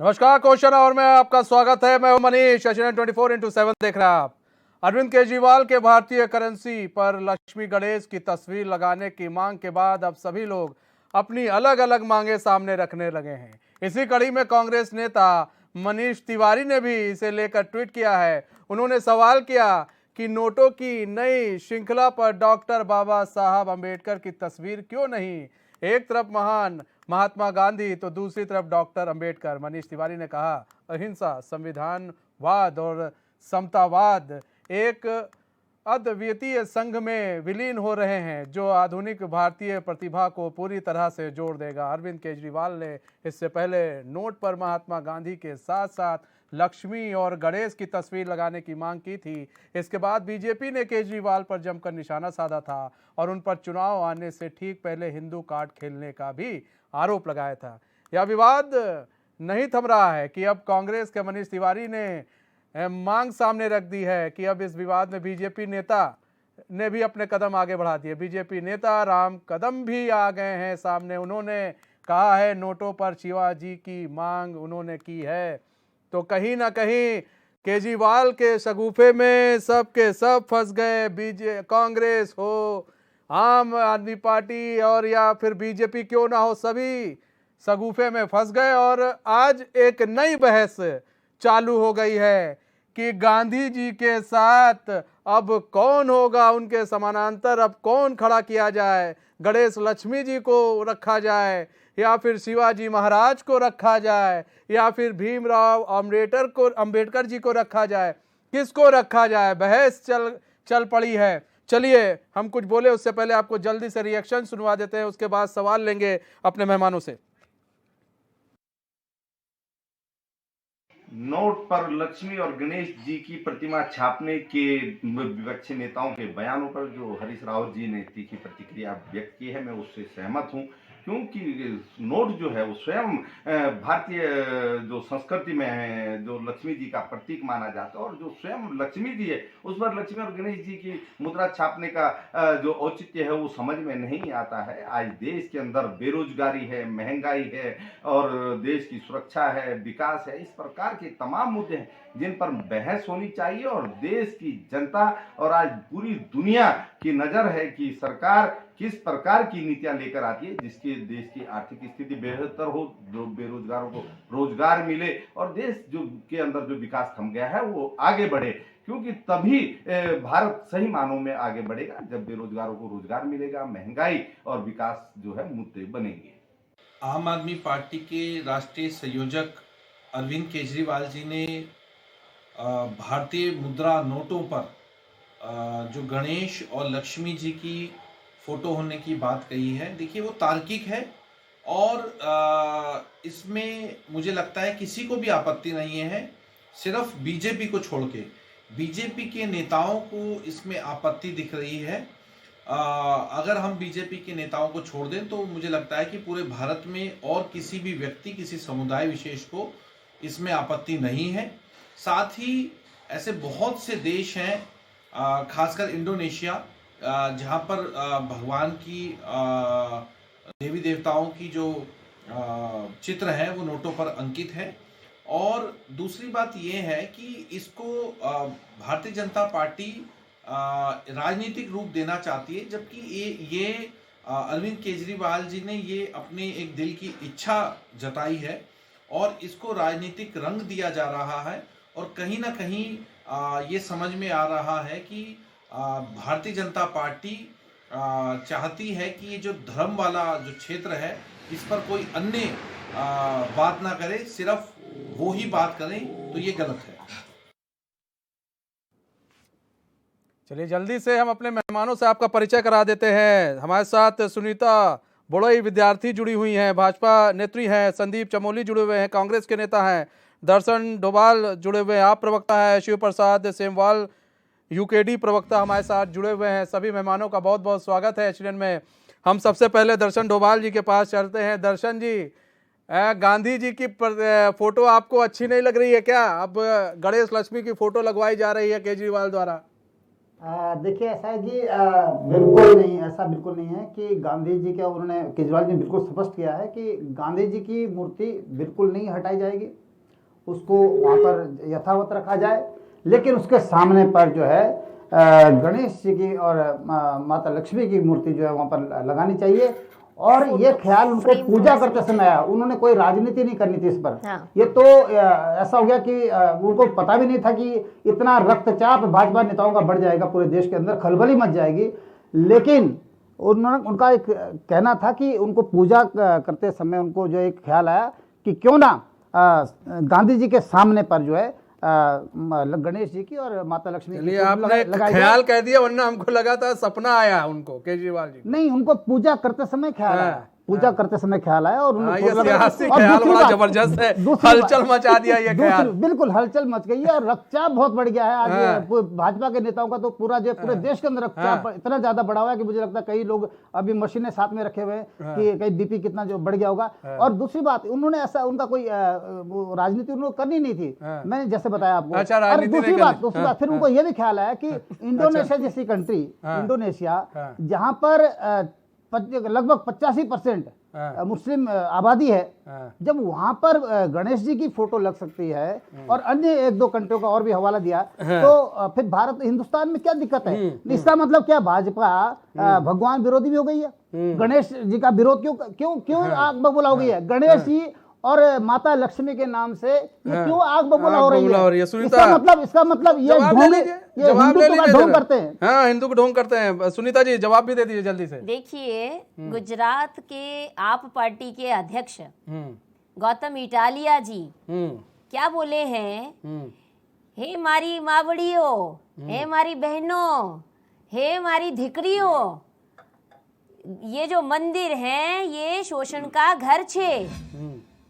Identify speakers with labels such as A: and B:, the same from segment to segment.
A: नमस्कार क्वेश्चन और मैं आपका स्वागत है। मैं हूं मनीष। एशियन 24x7 देख रहे हैं आप। अरविंद केजरीवाल के भारतीय करेंसी पर लक्ष्मी गणेश की तस्वीर लगाने की मांग के बाद अब सभी लोग अपनी अलग अलग मांगे सामने रखने लगे हैं। इसी कड़ी में कांग्रेस नेता मनीष तिवारी ने भी इसे लेकर ट्वीट किया है। उन्होंने सवाल किया कि नोटों की नई श्रृंखला पर डॉक्टर बाबा साहब अम्बेडकर की तस्वीर क्यों नहीं? एक तरफ महान महात्मा गांधी तो दूसरी तरफ डॉक्टर अंबेडकर। मनीष तिवारी ने कहा, अहिंसा, संविधानवाद और समतावाद एक अद्वितीय संघ में विलीन हो रहे हैं जो आधुनिक भारतीय प्रतिभा को पूरी तरह से जोड़ देगा। अरविंद केजरीवाल ने इससे पहले नोट पर महात्मा गांधी के साथ साथ लक्ष्मी और गणेश की तस्वीर लगाने की मांग की थी। इसके बाद बीजेपी ने केजरीवाल पर जमकर निशाना साधा था और उन पर चुनाव आने से ठीक पहले हिंदू कार्ड खेलने का भी आरोप लगाया था। यह विवाद नहीं थम रहा है कि अब कांग्रेस के मनीष तिवारी ने मांग सामने रख दी है कि अब इस विवाद में बीजेपी नेता ने भी अपने कदम आगे बढ़ा दिए। बीजेपी नेता राम कदम भी आ गए हैं सामने। उन्होंने कहा है नोटों पर शिवाजी की मांग उन्होंने की है। तो कहीं ना कहीं केजरीवाल के शगुफे में सब के सब फंस गए। कांग्रेस हो, आम आदमी पार्टी और या फिर बीजेपी क्यों ना हो, सभी शगुफे में फंस गए और आज एक नई बहस चालू हो गई है कि गांधी जी के साथ अब कौन होगा, उनके समानांतर अब कौन खड़ा किया जाए। गणेश लक्ष्मी जी को रखा जाए या फिर शिवाजी महाराज को रखा जाए या फिर भीमराव अंबेडकर जी को रखा जाए, किसको रखा जाए? बहस चल पड़ी है। चलिए हम कुछ बोले उससे पहले आपको जल्दी से रिएक्शन सुनवा देते हैं, उसके बाद सवाल लेंगे अपने मेहमानों से।
B: नोट पर लक्ष्मी और गणेश जी की प्रतिमा छापने के विपक्षी नेताओं के बयानों पर जो हरीश रावत जी ने तीखी प्रतिक्रिया व्यक्त की है, मैं उससे सहमत हूं, क्योंकि नोट जो है वो स्वयं भारतीय जो संस्कृति में है, जो लक्ष्मी जी का प्रतीक माना जाता है और जो स्वयं लक्ष्मी जी है उस पर लक्ष्मी और गणेश जी की मुद्रा छापने का जो औचित्य है वो समझ में नहीं आता है। आज देश के अंदर बेरोजगारी है, महंगाई है और देश की सुरक्षा है, विकास है, इस प्रकार के तमाम मुद्दे हैं जिन पर बहस होनी चाहिए और देश की जनता और आज पूरी दुनिया की नजर है कि सरकार किस प्रकार की नीतियां लेकर आती है जिसके देश की आर्थिक स्थिति बेहतर हो, जो बेरोजगारों को रोजगार मिले और देश जो के अंदर जो विकास थम गया है वो आगे बढ़े, क्योंकि तभी भारत सही मानों में आगे बढ़ेगा जब बेरोजगारों को रोजगार मिलेगा, महंगाई और विकास जो है मुद्दे बनेंगे।
C: आम आदमी पार्टी के राष्ट्रीय संयोजक अरविंद केजरीवाल जी ने भारतीय मुद्रा नोटों पर जो गणेश और लक्ष्मी जी की फोटो होने की बात कही है। देखिए वो तार्किक है और इसमें मुझे लगता है किसी को भी आपत्ति नहीं है, सिर्फ बीजेपी को छोड़ के बीजेपी के नेताओं को इसमें आपत्ति दिख रही है। अगर हम बीजेपी के नेताओं को छोड़ दें तो मुझे लगता है कि पूरे भारत में और किसी भी व्यक्ति, किसी समुदाय विशेष को इसमें आपत्ति नहीं है। साथ ही ऐसे बहुत से देश हैं, खासकर इंडोनेशिया, जहाँ पर भगवान की देवी देवताओं की जो चित्र है वो नोटों पर अंकित है। और दूसरी बात ये है कि इसको भारतीय जनता पार्टी राजनीतिक रूप देना चाहती है, जबकि ये अरविंद केजरीवाल जी ने ये अपने एक दिल की इच्छा जताई है और इसको राजनीतिक रंग दिया जा रहा है। और कहीं ना कहीं ये समझ में आ रहा है कि भारतीय जनता पार्टी चाहती है कि ये जो धर्म वाला जो क्षेत्र है इस पर कोई अन्य बात ना करे, सिर्फ वो ही बात करें, तो ये गलत है।
A: चलिए जल्दी से हम अपने मेहमानों से आपका परिचय करा देते हैं। हमारे साथ सुनीता बोड़ई विद्यार्थी जुड़ी हुई हैं, भाजपा नेत्री हैं, संदीप चमोली जुड़े हुए हैं, कांग्रेस के नेता हैं, दर्शन डोभाल जुड़े हुए हैं, आप प्रवक्ता है, शिव प्रसाद सेमवाल यूकेडी प्रवक्ता हमारे साथ जुड़े हुए हैं। सभी मेहमानों का बहुत बहुत स्वागत है एचडीएन में। हम सबसे पहले दर्शन डोभाल जी के पास चलते हैं। दर्शन जी, गांधी जी की फोटो आपको अच्छी नहीं लग रही है क्या? अब गणेश लक्ष्मी की फोटो लगवाई जा रही है केजरीवाल द्वारा।
D: देखिए ऐसा है जी, बिल्कुल नहीं, ऐसा बिल्कुल नहीं है कि गांधी जी के, उन्होंने केजरीवाल जी ने बिल्कुल स्पष्ट किया है कि गांधी जी की मूर्ति बिल्कुल नहीं हटाई जाएगी। उसको वहाँ पर यथावत रखा जाए, लेकिन उसके सामने पर जो है गणेश जी की और माता लक्ष्मी की मूर्ति जो है वहाँ पर लगानी चाहिए। और ये ख्याल उनको पूजा करते समय आया, उन्होंने कोई राजनीति नहीं करनी थी इस पर। ये तो ऐसा हो गया कि उनको पता भी नहीं था कि इतना रक्तचाप भाजपा नेताओं का बढ़ जाएगा, पूरे देश के अंदर खलबली मच जाएगी। लेकिन उनका एक कहना था कि उनको पूजा करते समय उनको जो एक ख्याल आया कि क्यों ना गांधी जी के सामने पर जो है गणेश जी की और माता लक्ष्मी की
A: आपने ख्याल कह दिया, वरना हमको लगा था सपना आया उनको केजरीवाल जी।
D: नहीं, उनको पूजा करते समय ख्याल आया, पूजा करते समय ख्याल आया और
A: ये सियासी ख्याल बड़ा जबरदस्त है, हलचल मचा दिया ये ख्याल।
D: बिल्कुल हलचल मच गई है और रक्तचाप बहुत बढ़ गया है आज भाजपा के नेताओं का। तो पूरा जो पूरे देश के अंदर रक्तचाप इतना ज्यादा बढ़ा हुआ है कि मुझे लगता है कई लोग अभी मशीनें साथ में रखे हुए हैं कि कहीं बीपी कितना जो बढ़ गया होगा। और दूसरी बात, उन्होंने ऐसा उनका कोई राजनीति उन्होंने करनी नहीं थी, मैंने जैसे बताया आपको। और दूसरी बात फिर उनको ये भी ख्याल आया कि इंडोनेशिया जैसी कंट्री, इंडोनेशिया जहां पर लगभग 85% मुस्लिम आबादी है, जब वहां पर गणेश जी की फोटो लग सकती है और अन्य एक दो कंट्रियों का और भी हवाला दिया, तो फिर भारत हिंदुस्तान में क्या दिक्कत है? इसका मतलब क्या भाजपा भगवान विरोधी भी हो गई है? गणेश जी का विरोध क्यों आग बबूला हो गई है? गणेश जी और माता लक्ष्मी के नाम से ये क्यों आग बबूला हो रही है? इसका मतलब ये हिंदू का ढोंग करते हैं।
A: हाँ, हिंदू को ढोंग करते हैं। सुनीता जी जवाब भी दे दीजिए जल्दी से।
E: देखिए, गुजरात के आप पार्टी के अध्यक्ष गौतम इटालिया जी क्या बोले हैं? हे मारी मावड़ियों, हे मारी बहनों, हे मारी धिकरियों, ये जो मंदिर है ये शोषण का घर छे।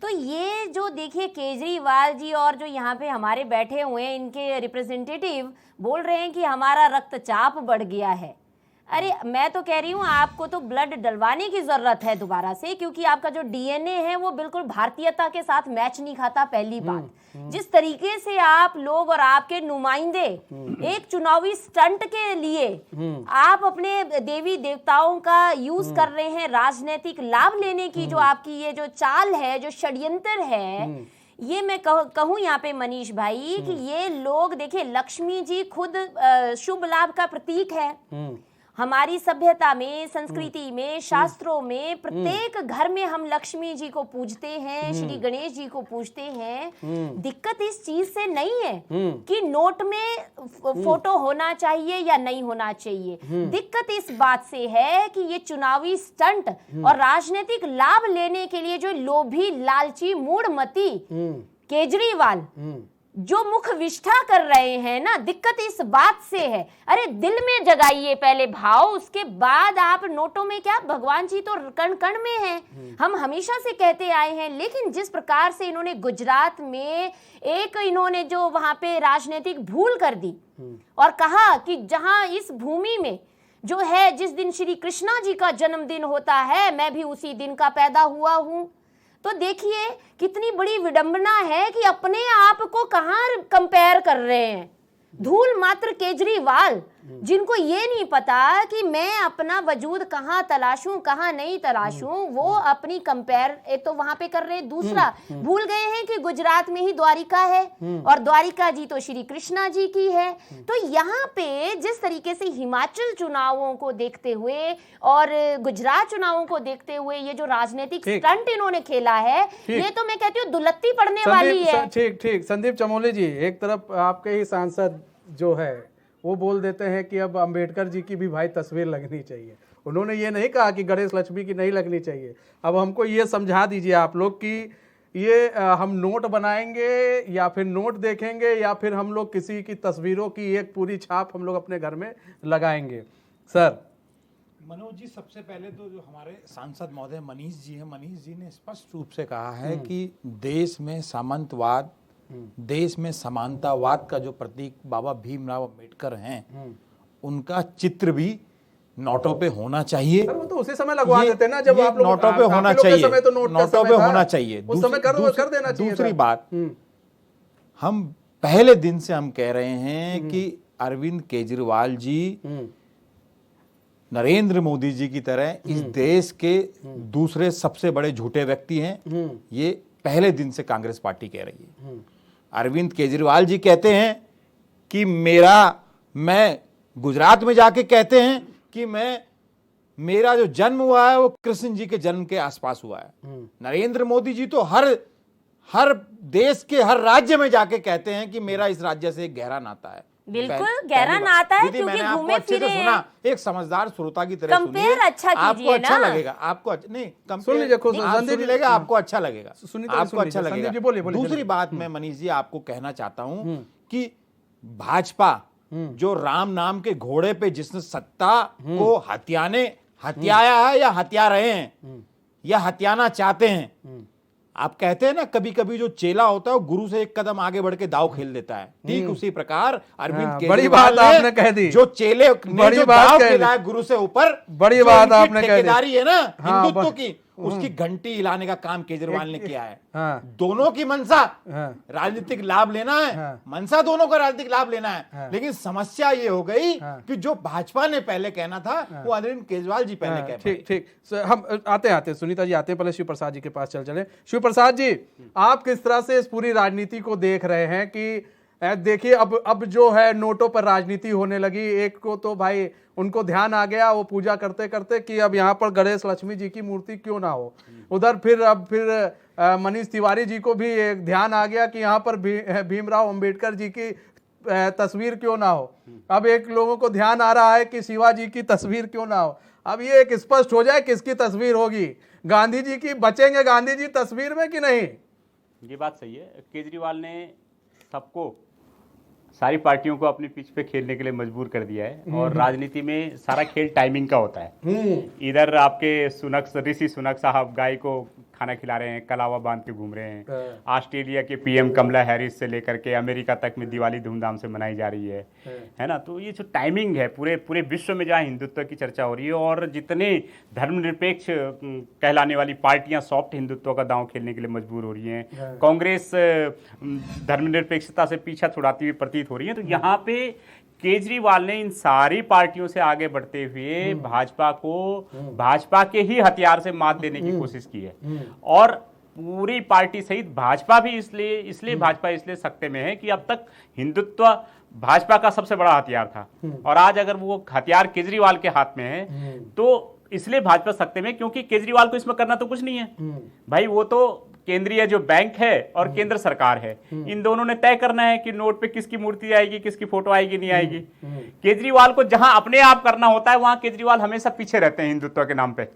E: तो ये जो देखिए केजरीवाल जी और जो यहाँ पे हमारे बैठे हुए हैं इनके रिप्रेजेंटेटिव बोल रहे हैं कि हमारा रक्तचाप बढ़ गया है। अरे मैं तो कह रही हूँ आपको तो ब्लड डलवाने की जरूरत है दोबारा से, क्योंकि आपका जो डीएनए है वो बिल्कुल भारतीयता के साथ मैच नहीं खाता। पहली बात, जिस तरीके से आप लोग और आपके नुमाइंदे एक चुनावी स्टंट के लिए आप अपने देवी देवताओं का यूज कर रहे हैं राजनीतिक लाभ लेने की, जो आपकी ये जो चाल है, जो षड्यंत्र है, ये मैं कहूँ यहाँ पे मनीष भाई कि ये लोग देखिए, लक्ष्मी जी खुद शुभ लाभ का प्रतीक है। हमारी सभ्यता में, संस्कृति में, शास्त्रों में प्रत्येक घर में हम लक्ष्मी जी को पूजते हैं, श्री गणेश जी को पूजते हैं। दिक्कत इस चीज से नहीं है कि नोट में फोटो होना चाहिए या नहीं होना चाहिए। दिक्कत इस बात से है कि ये चुनावी स्टंट और राजनीतिक लाभ लेने के लिए जो लोभी, लालची, मूढ़मती केजरीवाल जो मुख विष्ठा कर रहे हैं ना, दिक्कत इस बात से है। अरे दिल में जगाइए पहले भाव, उसके बाद आप नोटों में क्या, भगवान जी तो कण कण में हैं, हम हमेशा से कहते आए हैं। लेकिन जिस प्रकार से इन्होंने गुजरात में इन्होंने जो वहां पे राजनीतिक भूल कर दी और कहा कि जहां इस भूमि में जो है, जिस दिन श्री कृष्णा जी का जन्मदिन होता है मैं भी उसी दिन का पैदा हुआ हूं। तो देखिए कितनी बड़ी विडंबना है कि अपने आप को कहां कंपेयर कर रहे हैं। धूल मात्र केजरीवाल, जिनको ये नहीं पता कि मैं अपना वजूद कहाँ तलाशूं कहाँ नहीं तलाशूं, वो अपनी कंपेयर एक तो वहां पे कर रहे हैं। दूसरा भूल गए हैं कि गुजरात में ही द्वारिका है और द्वारिका जी तो श्री कृष्णा जी की है। तो यहाँ पे जिस तरीके से हिमाचल चुनावों को देखते हुए और गुजरात चुनावों को देखते हुए ये जो राजनीतिक स्टंट इन्होंने खेला है, ये तो मैं कहती हूँ दुलत्ती पड़ने वाली है।
A: ठीक। संदीप चमोली जी, एक तरफ आपके ही सांसद जो है वो बोल देते हैं कि अब अंबेडकर जी की भी भाई तस्वीर लगनी चाहिए। उन्होंने ये नहीं कहा कि गणेश लक्ष्मी की नहीं लगनी चाहिए। अब हमको ये समझा दीजिए आप लोग कि ये हम नोट बनाएंगे या फिर नोट देखेंगे या फिर हम लोग किसी की तस्वीरों की एक पूरी छाप हम लोग अपने घर में लगाएंगे। सर
F: मनोज जी, सबसे पहले तो जो हमारे सांसद महोदय मनीष जी हैं, मनीष जी ने स्पष्ट रूप से कहा है कि देश में सामंतवाद, देश में समानतावाद का जो प्रतीक बाबा भीमराव अम्बेडकर हैं, उनका चित्र भी नोटों पे होना चाहिए।
A: वो तो उसी समय लगवा देते ना जब आप लोग
F: नोटों पे होना चाहिए,
A: तो नोटों
F: पे होना चाहिए।
A: उस समय कर देना चाहिए।
F: दूसरी बात, हम पहले दिन से हम कह रहे हैं कि अरविंद केजरीवाल जी नरेंद्र मोदी जी की तरह इस देश के दूसरे सबसे बड़े झूठे व्यक्ति हैं। ये पहले दिन से कांग्रेस पार्टी कह रही है। अरविंद केजरीवाल जी कहते हैं कि मैं गुजरात में जाके कहते हैं कि मेरा जो जन्म हुआ है वो कृष्ण जी के जन्म के आसपास हुआ है। नरेंद्र मोदी जी तो हर देश के हर राज्य में जाके कहते हैं कि मेरा इस राज्य से एक गहरा नाता है।
E: बिल्कुल गहरा नाता है,
F: दीदी,
E: क्योंकि
F: मैंने आपको
E: घूमे
F: अच्छे से
E: फिरे
F: सुना, एक समझदार श्रोता की तरह
E: कंपेयर
F: सुनिए,
E: अच्छा कीजिए
F: आपको अच्छा
E: ना।
F: लगेगा, आपको नहीं
A: सुन लीजिए खुद, संदीप जी
F: लगेगा, आपको अच्छा लगेगा,
A: सुनीता जी,
F: आपको
A: सुन
F: अच्छा
A: लीजिए।
F: लगेगा।
A: संदीप जी, बोलिए, बोलिए,
F: दूसरी
A: जल्दी।
F: बात मैं मनीष जी आपको कहना चाहता हूं कि भाजपा जो राम नाम के घोड़े पे जिसने सत्ता को हत्याया है या हत्या रहे हैं या हत्याना चाहते हैं, आप कहते हैं ना कभी कभी जो चेला होता है वो गुरु से एक कदम आगे बढ़ के दाव खेल देता है, ठीक उसी प्रकार अरविंद
A: हाँ,
F: केजरीवाल
A: बड़ी बात
F: ने
A: आपने कह दी,
F: जो चेले ने
A: बड़ी
F: जो
A: बात
F: दाव
A: कह दी।
F: खेला है गुरु से ऊपर,
A: बड़ी
F: जो
A: बात
F: इनकी
A: आपने कह दी।
F: ठेकेदारी है ना
A: हाँ,
F: हिंदुत्व की, उसकी घंटी हिलाने का काम केजरीवाल ने किया है।
A: हाँ।
F: दोनों की मंशा
A: हाँ।
F: राजनीतिक लाभ लेना है,
A: हाँ।
F: मंशा दोनों का राजनीतिक लाभ लेना है,
A: हाँ।
F: लेकिन समस्या ये हो गई
A: हाँ।
F: कि जो भाजपा ने पहले कहना था वो अरविंद केजरीवाल जी पहले कह
A: ठीक ठीक हम आते सुनीता जी आते हैं, पहले शिव प्रसाद जी के पास चले। शिव प्रसाद जी, आप किस तरह से इस पूरी राजनीति को देख रहे हैं कि देखिए अब जो है नोटों पर राजनीति होने लगी। एक को तो भाई उनको ध्यान आ गया वो पूजा करते करते कि अब यहाँ पर गणेश लक्ष्मी जी की मूर्ति क्यों ना हो, उधर फिर मनीष तिवारी जी को भी एक ध्यान आ गया कि यहाँ पर भीमराव अंबेडकर जी की तस्वीर क्यों ना हो। अब एक लोगों को ध्यान आ रहा है कि शिवाजी की तस्वीर क्यों ना हो। अब ये एक स्पष्ट हो जाए किसकी तस्वीर होगी, गांधी जी की, बचेंगे गांधी जी तस्वीर में कि नहीं?
G: ये बात सही है। केजरीवाल ने सबको, सारी पार्टियों को अपने पिच पे खेलने के लिए मजबूर कर दिया है, और राजनीति में सारा खेल टाइमिंग का होता है। इधर आपके ऋषि सुनक साहब गाय को खाना खिला रहे हैं, कलावा बांध के घूम रहे हैं। ऑस्ट्रेलिया के पीएम कमला हैरिस से लेकर के अमेरिका तक में दिवाली धूमधाम से मनाई जा रही है ना। तो ये जो टाइमिंग है पूरे विश्व में जहाँ हिंदुत्व की चर्चा हो रही है, और जितने धर्मनिरपेक्ष कहलाने वाली पार्टियां सॉफ्ट हिंदुत्व का दांव खेलने के लिए मजबूर हो रही हैं, कांग्रेस धर्मनिरपेक्षता से पीछा छुड़ाती हुई प्रतीत हो रही है। तो यहाँ पे केजरीवाल ने इन सारी पार्टियों से आगे बढ़ते हुए भाजपा के ही हथियार से मात देने की कोशिश की है, और पूरी पार्टी सहित भाजपा भी इसलिए भाजपा इसलिए सत्ते में है कि अब तक हिंदुत्व भाजपा का सबसे बड़ा हथियार था, और आज अगर वो हथियार केजरीवाल के हाथ में है तो इसलिए भाजपा सत्ते में, क्योंकि केजरीवाल को इसमें करना तो कुछ नहीं है भाई। वो तो केंद्रीय जो बैंक है और केंद्र सरकार है, इन दोनों ने तय करना है कि नोट पे किसकी मूर्ति आएगी, किसकी फोटो आएगी, नहीं आएगी। केजरीवाल को जहां अपने आप करना होता है वहां केजरीवाल हमेशा पीछे रहते हैं हिंदुत्व के नाम पे।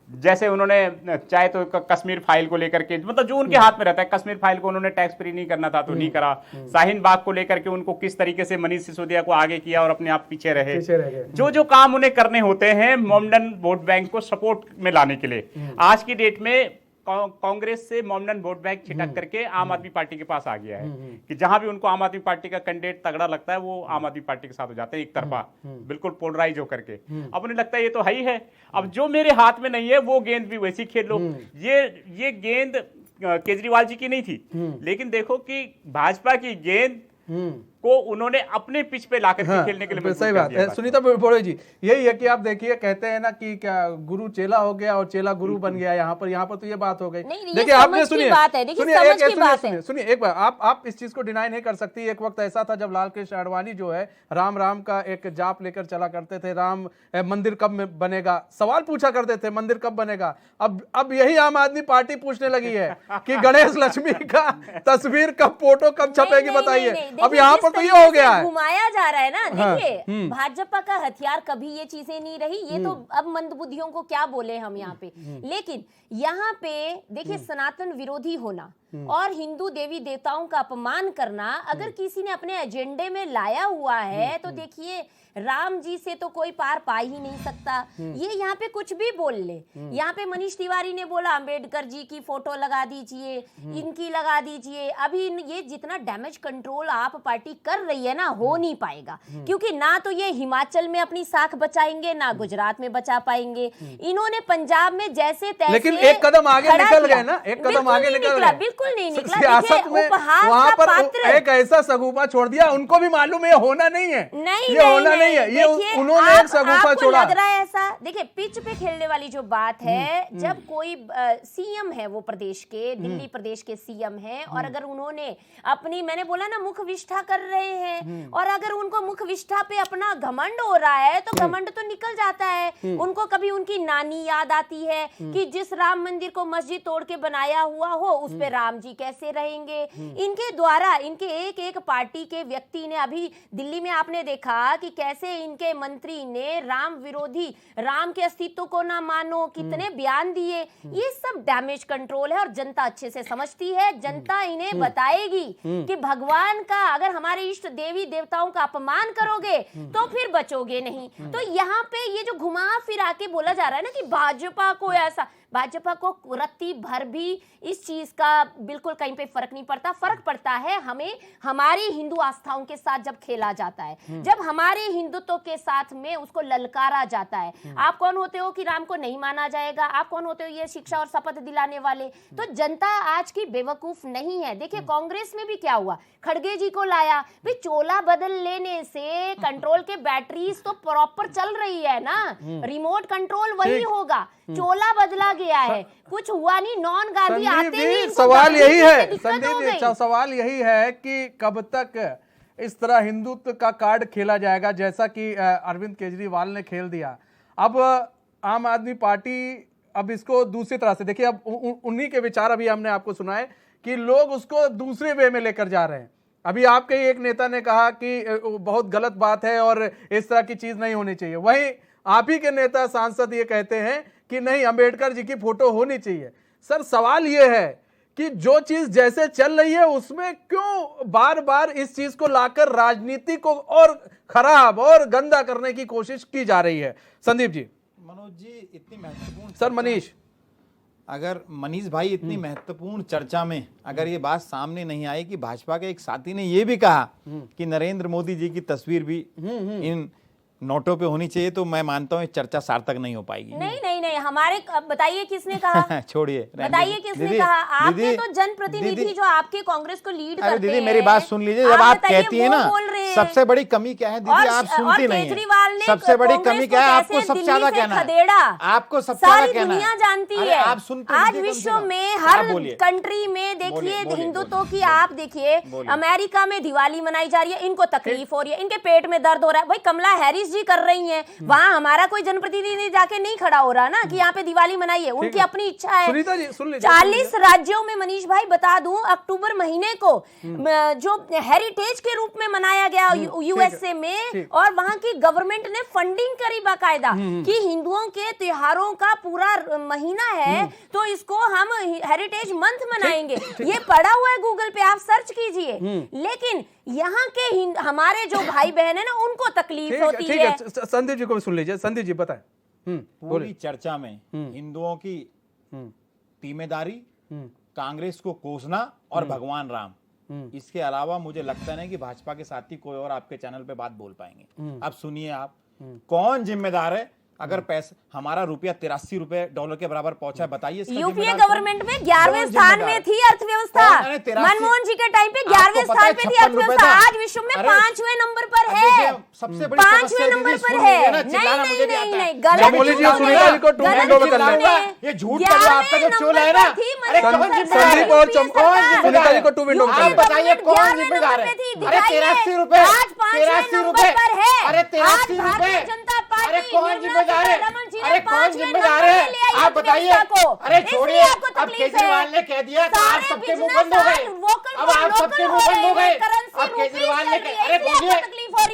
G: जैसे उन्होंने चाहे तो कश्मीर फाइल को लेकर के, मतलब जो उनके हाथ में रहता है, कश्मीर फाइल को उन्होंने टैक्स फ्री नहीं करना था तो नहीं करा। शाहीन बाग को लेकर के उनको किस तरीके से मनीष सिसोदिया को आगे किया और अपने आप पीछे रहे। जो काम उन्हें करने होते हैं मोमडन वोट बैंक को सपोर्ट में लाने के लिए, आज की डेट में कांग्रेस से मोमडन वोट बैंक छिटक करके आम आदमी पार्टी के पास आ गया है कि जहां भी उनको आम आदमी पार्टी का कैंडिडेट तगड़ा लगता है वो आम आदमी पार्टी के साथ हो जाते हैं, एक तरफा बिल्कुल पोलराइज होकर के। अब उन्हें लगता है ये तो है ही है, अब जो मेरे हाथ में नहीं है वो गेंद भी वैसी खेल लो। ये गेंद केजरीवाल जी की नहीं थी, लेकिन देखो कि भाजपा की गेंद को उन्होंने अपने पिच पे लाकर के खेलने के लिए मजबूर
A: सही
G: कर
A: बात
G: दिया
A: है। सुनीता बोड़े जी, यही है कि आप देखिए कहते हैं ना कि क्या गुरु चेला हो गया और चेला गुरु बन गया। यहाँ पर तो ये बात हो गई।
E: नहीं,
A: देखिए आपने सुनिए
E: सुनिए
A: एक बार आप इस चीज को डिनाई नहीं कर सकती। एक वक्त ऐसा था जब लाल कृष्ण आडवाणी जो है राम का एक जाप लेकर चला करते थे, राम मंदिर कब बनेगा, सवाल पूछा करते थे मंदिर कब बनेगा। अब यही आम आदमी पार्टी पूछने लगी है कि गणेश लक्ष्मी का तस्वीर कब, फोटो कब छपेगी, बताइए। अब यहाँ पर तो ये हो गया है,
E: घुमाया जा रहा है ना। देखिए भाजपा का हथियार कभी ये चीजें नहीं रही, ये तो अब मंदबुद्धियों को क्या बोले हम यहाँ पे। लेकिन यहाँ पे देखिए सनातन विरोधी होना और हिंदू देवी देवताओं का अपमान करना अगर किसी ने अपने एजेंडे में लाया हुआ है तो देखिए राम जी से तो कोई पार पा ही नहीं सकता। ये यहाँ पे कुछ भी बोल ले। यहाँ पे मनीष तिवारी ने बोला अंबेडकर जी की फोटो लगा दीजिए, इनकी लगा दीजिए। अभी ये जितना डैमेज कंट्रोल आप पार्टी कर रही है ना, हो नहीं पाएगा, क्योंकि ना तो ये हिमाचल में अपनी साख बचाएंगे ना गुजरात में बचा पाएंगे। इन्होंने पंजाब में जैसे तैसे
A: लेकिन एक कदम आगे निकल गए ना, एक कदम आगे निकल गए।
E: बिल्कुल बिल्कुल नहीं निकला।
A: सियासत
E: देखिए,
A: में
E: उपहास
A: वहां
E: का
A: पर
E: पात्र
A: एक ऐसा सगुफा छोड़ दिया, उनको भी मालूम है ये होना नहीं है, ये होना नहीं है, ये
E: देखिए,
A: उन्होंने एक सगुफा
E: आपको
A: छोड़ा।
E: लग रहा है ऐसा? देखिए, पिच पे खेलने वाली जो बात है, जब कोई सीएम है, वो प्रदेश के, दिल्ली प्रदेश के सीएम है, और अगर उन्होंने अपनी, मैंने बोला ना, मुख विष्ठा कर रहे हैं, और अगर उनको मुख विष्ठा पे अपना घमंड हो रहा है तो घमंड तो निकल जाता है। उनको कभी उनकी नानी याद आती है कि जिस राम मंदिर को मस्जिद तोड़ के बनाया हुआ हो, उस पे राम जी कैसे रहेंगे। इनके द्वारा, इनके एक एक पार्टी के व्यक्ति ने, अभी दिल्ली में आपने देखा कि कैसे इनके मंत्री ने राम विरोधी, राम के अस्तित्व को ना मानो, कितने बयान दिए। ये सब डैमेज कंट्रोल है और जनता अच्छे से समझती है। जनता इन्हें बताएगी कि भगवान का, अगर हमारे इष्ट देवी देवताओं का अपमान करोगे तो फिर बचोगे नहीं। तो यहाँ पे ये जो घुमा फिरा के बोला जा रहा है ना कि भाजपा को ऐसा, भाजपा को रत्ती भर भी इस चीज का बिल्कुल कहीं पे फर्क नहीं पड़ता। फर्क पड़ता है हमें हमारी हिंदू आस्थाओं के साथ जब खेला जाता है, जब हमारे हिंदुत्व के साथ में उसको ललकारा जाता है। आप कौन होते हो कि राम को नहीं माना जाएगा? आप कौन होते हो ये शिक्षा और शपथ दिलाने वाले? तो जनता आज की बेवकूफ नहीं है। देखिए, कांग्रेस में भी क्या हुआ, खड़गे जी को लाया, भाई चोला बदल लेने से कंट्रोल के बैटरीज तो प्रॉपर चल रही है ना, रिमोट कंट्रोल वही होगा। चोला बदला गया है, कुछ हुआ नहीं, नॉन गांधी आते ही
A: सवाल यही है, संदीप जी, सवाल यही है कि कब तक इस तरह हिंदुत्व का कार्ड खेला जाएगा जैसा कि अरविंद केजरीवाल ने खेल दिया। अब आम आदमी पार्टी अब इसको दूसरी तरह से देखिए, अब उन्हीं के विचार अभी हमने आपको सुनाए कि लोग उसको दूसरे वे में लेकर जा रहे हैं। अभी आपके ही एक नेता ने कहा कि बहुत गलत बात है और इस तरह की चीज नहीं होनी चाहिए, वहीं आप ही के नेता सांसद ये कहते हैं कि नहीं, अंबेडकर जी की फोटो होनी चाहिए। सर, सवाल ये है कि जो चीज जैसे चल रही है उसमें क्यों बार बार इस चीज को लाकर राजनीति को और खराब और गंदा करने की कोशिश की जा रही है? संदीप जी।
F: मनोज जी, इतनी महत्वपूर्ण,
A: सर मनीष,
F: अगर मनीष भाई इतनी महत्वपूर्ण चर्चा में अगर ये बात सामने नहीं आई कि भाजपा के एक साथी ने ये भी कहा कि नरेंद्र मोदी जी की तस्वीर भी इन नोटों पे होनी चाहिए, तो मैं मानता हूँ चर्चा सार्थक नहीं हो पाएगी।
E: नहीं नहीं नहीं, हमारे, बताइए किसने कहा?
F: छोड़िए,
E: बताइए किसने कहा? आपने तो जनप्रतिनिधि जो आपके कांग्रेस को लीड करते हैं।
F: दीदी मेरी बात सुन लीजिए, जब आप कहती है ना सबसे बड़ी कमी क्या है दीदी, आप सुनती नहीं है। सबसे बड़ी कमी क्या है? आपको सबसे ज्यादा कहना है, आपको सबसे ज्यादा कहना है,
E: दुनिया जानती है।
F: आप सुनते
E: आज विश्व में हर कंट्री में देखिए हिंदुत्व की, आप देखिए अमेरिका में दिवाली मनाई जा रही है, इनको तकलीफ हो रही है, इनके पेट में दर्द हो रहा है। भाई कमला हैरिस जी कर रही हैं, वहां हमारा कोई जनप्रतिनिधि जाके नहीं खड़ा हो रहा ना कि यहाँ पे दिवाली मनाइए, उनकी अपनी इच्छा है। 40 राज्यों में, मनीष भाई बता दूं, अक्टूबर महीने को जो हेरिटेज के रूप में मनाया गया यूएसए में, और वहां की गवर्नमेंट ने फंडिंग करी बाकायदा कि हिंदुओं के त्योहारों का पूरा महीना है तो इसको हम हेरिटेज मंथ मनाएंगे। ये पड़ा हुआ है गूगल पे, आप सर्च कीजिए। लेकिन यहाँ के हमारे जो भाई बहन है ना, उनको तकलीफ होती है।
A: संदीप जी को भी सुन लीजिए। संदीप जी बताएं।
F: पूरी चर्चा में हिंदुओं की तीमेदारी, कांग्रेस को कोसना और भगवान राम, इसके अलावा मुझे लगता नहीं कि भाजपा के साथी कोई और आपके चैनल पे बात बोल पाएंगे। अब सुनिए, आप कौन जिम्मेदार है अगर पैसा, हमारा रुपया 83 रुपए डॉलर के बराबर पहुंचा है, बताइए।
E: यूपीए गवर्नमेंट में 11वें स्थान में थी अर्थव्यवस्था, मनमोहन जी के टाइम पे 11वें स्थान पे थी अर्थव्यवस्था, आज विश्व में 5वें नंबर पर है।
F: सबसे बड़ी
E: 5वें नंबर पर है। नहीं नहीं नहीं, गलत
F: ये झूठ का जो आपका जो चोल है ना,
A: संदीप और सुनीता जी को 2 विंडो
F: आप बताइए कौन जिम्मेदार है? अरे 83 रुपए, 83 रुपए, अरे 83 रुपए, अरे कौन जिम्मेदार है? अरे कौन जिम्मेदार है? आप बताइए। अरे छोड़िए, अब केजरीवाल ने कह दिया तो आप सबके मुंह बंद हो गए। अब आप सबके मुंह बंद हो गए। अब केजरीवाल ने, अरे बोलिए,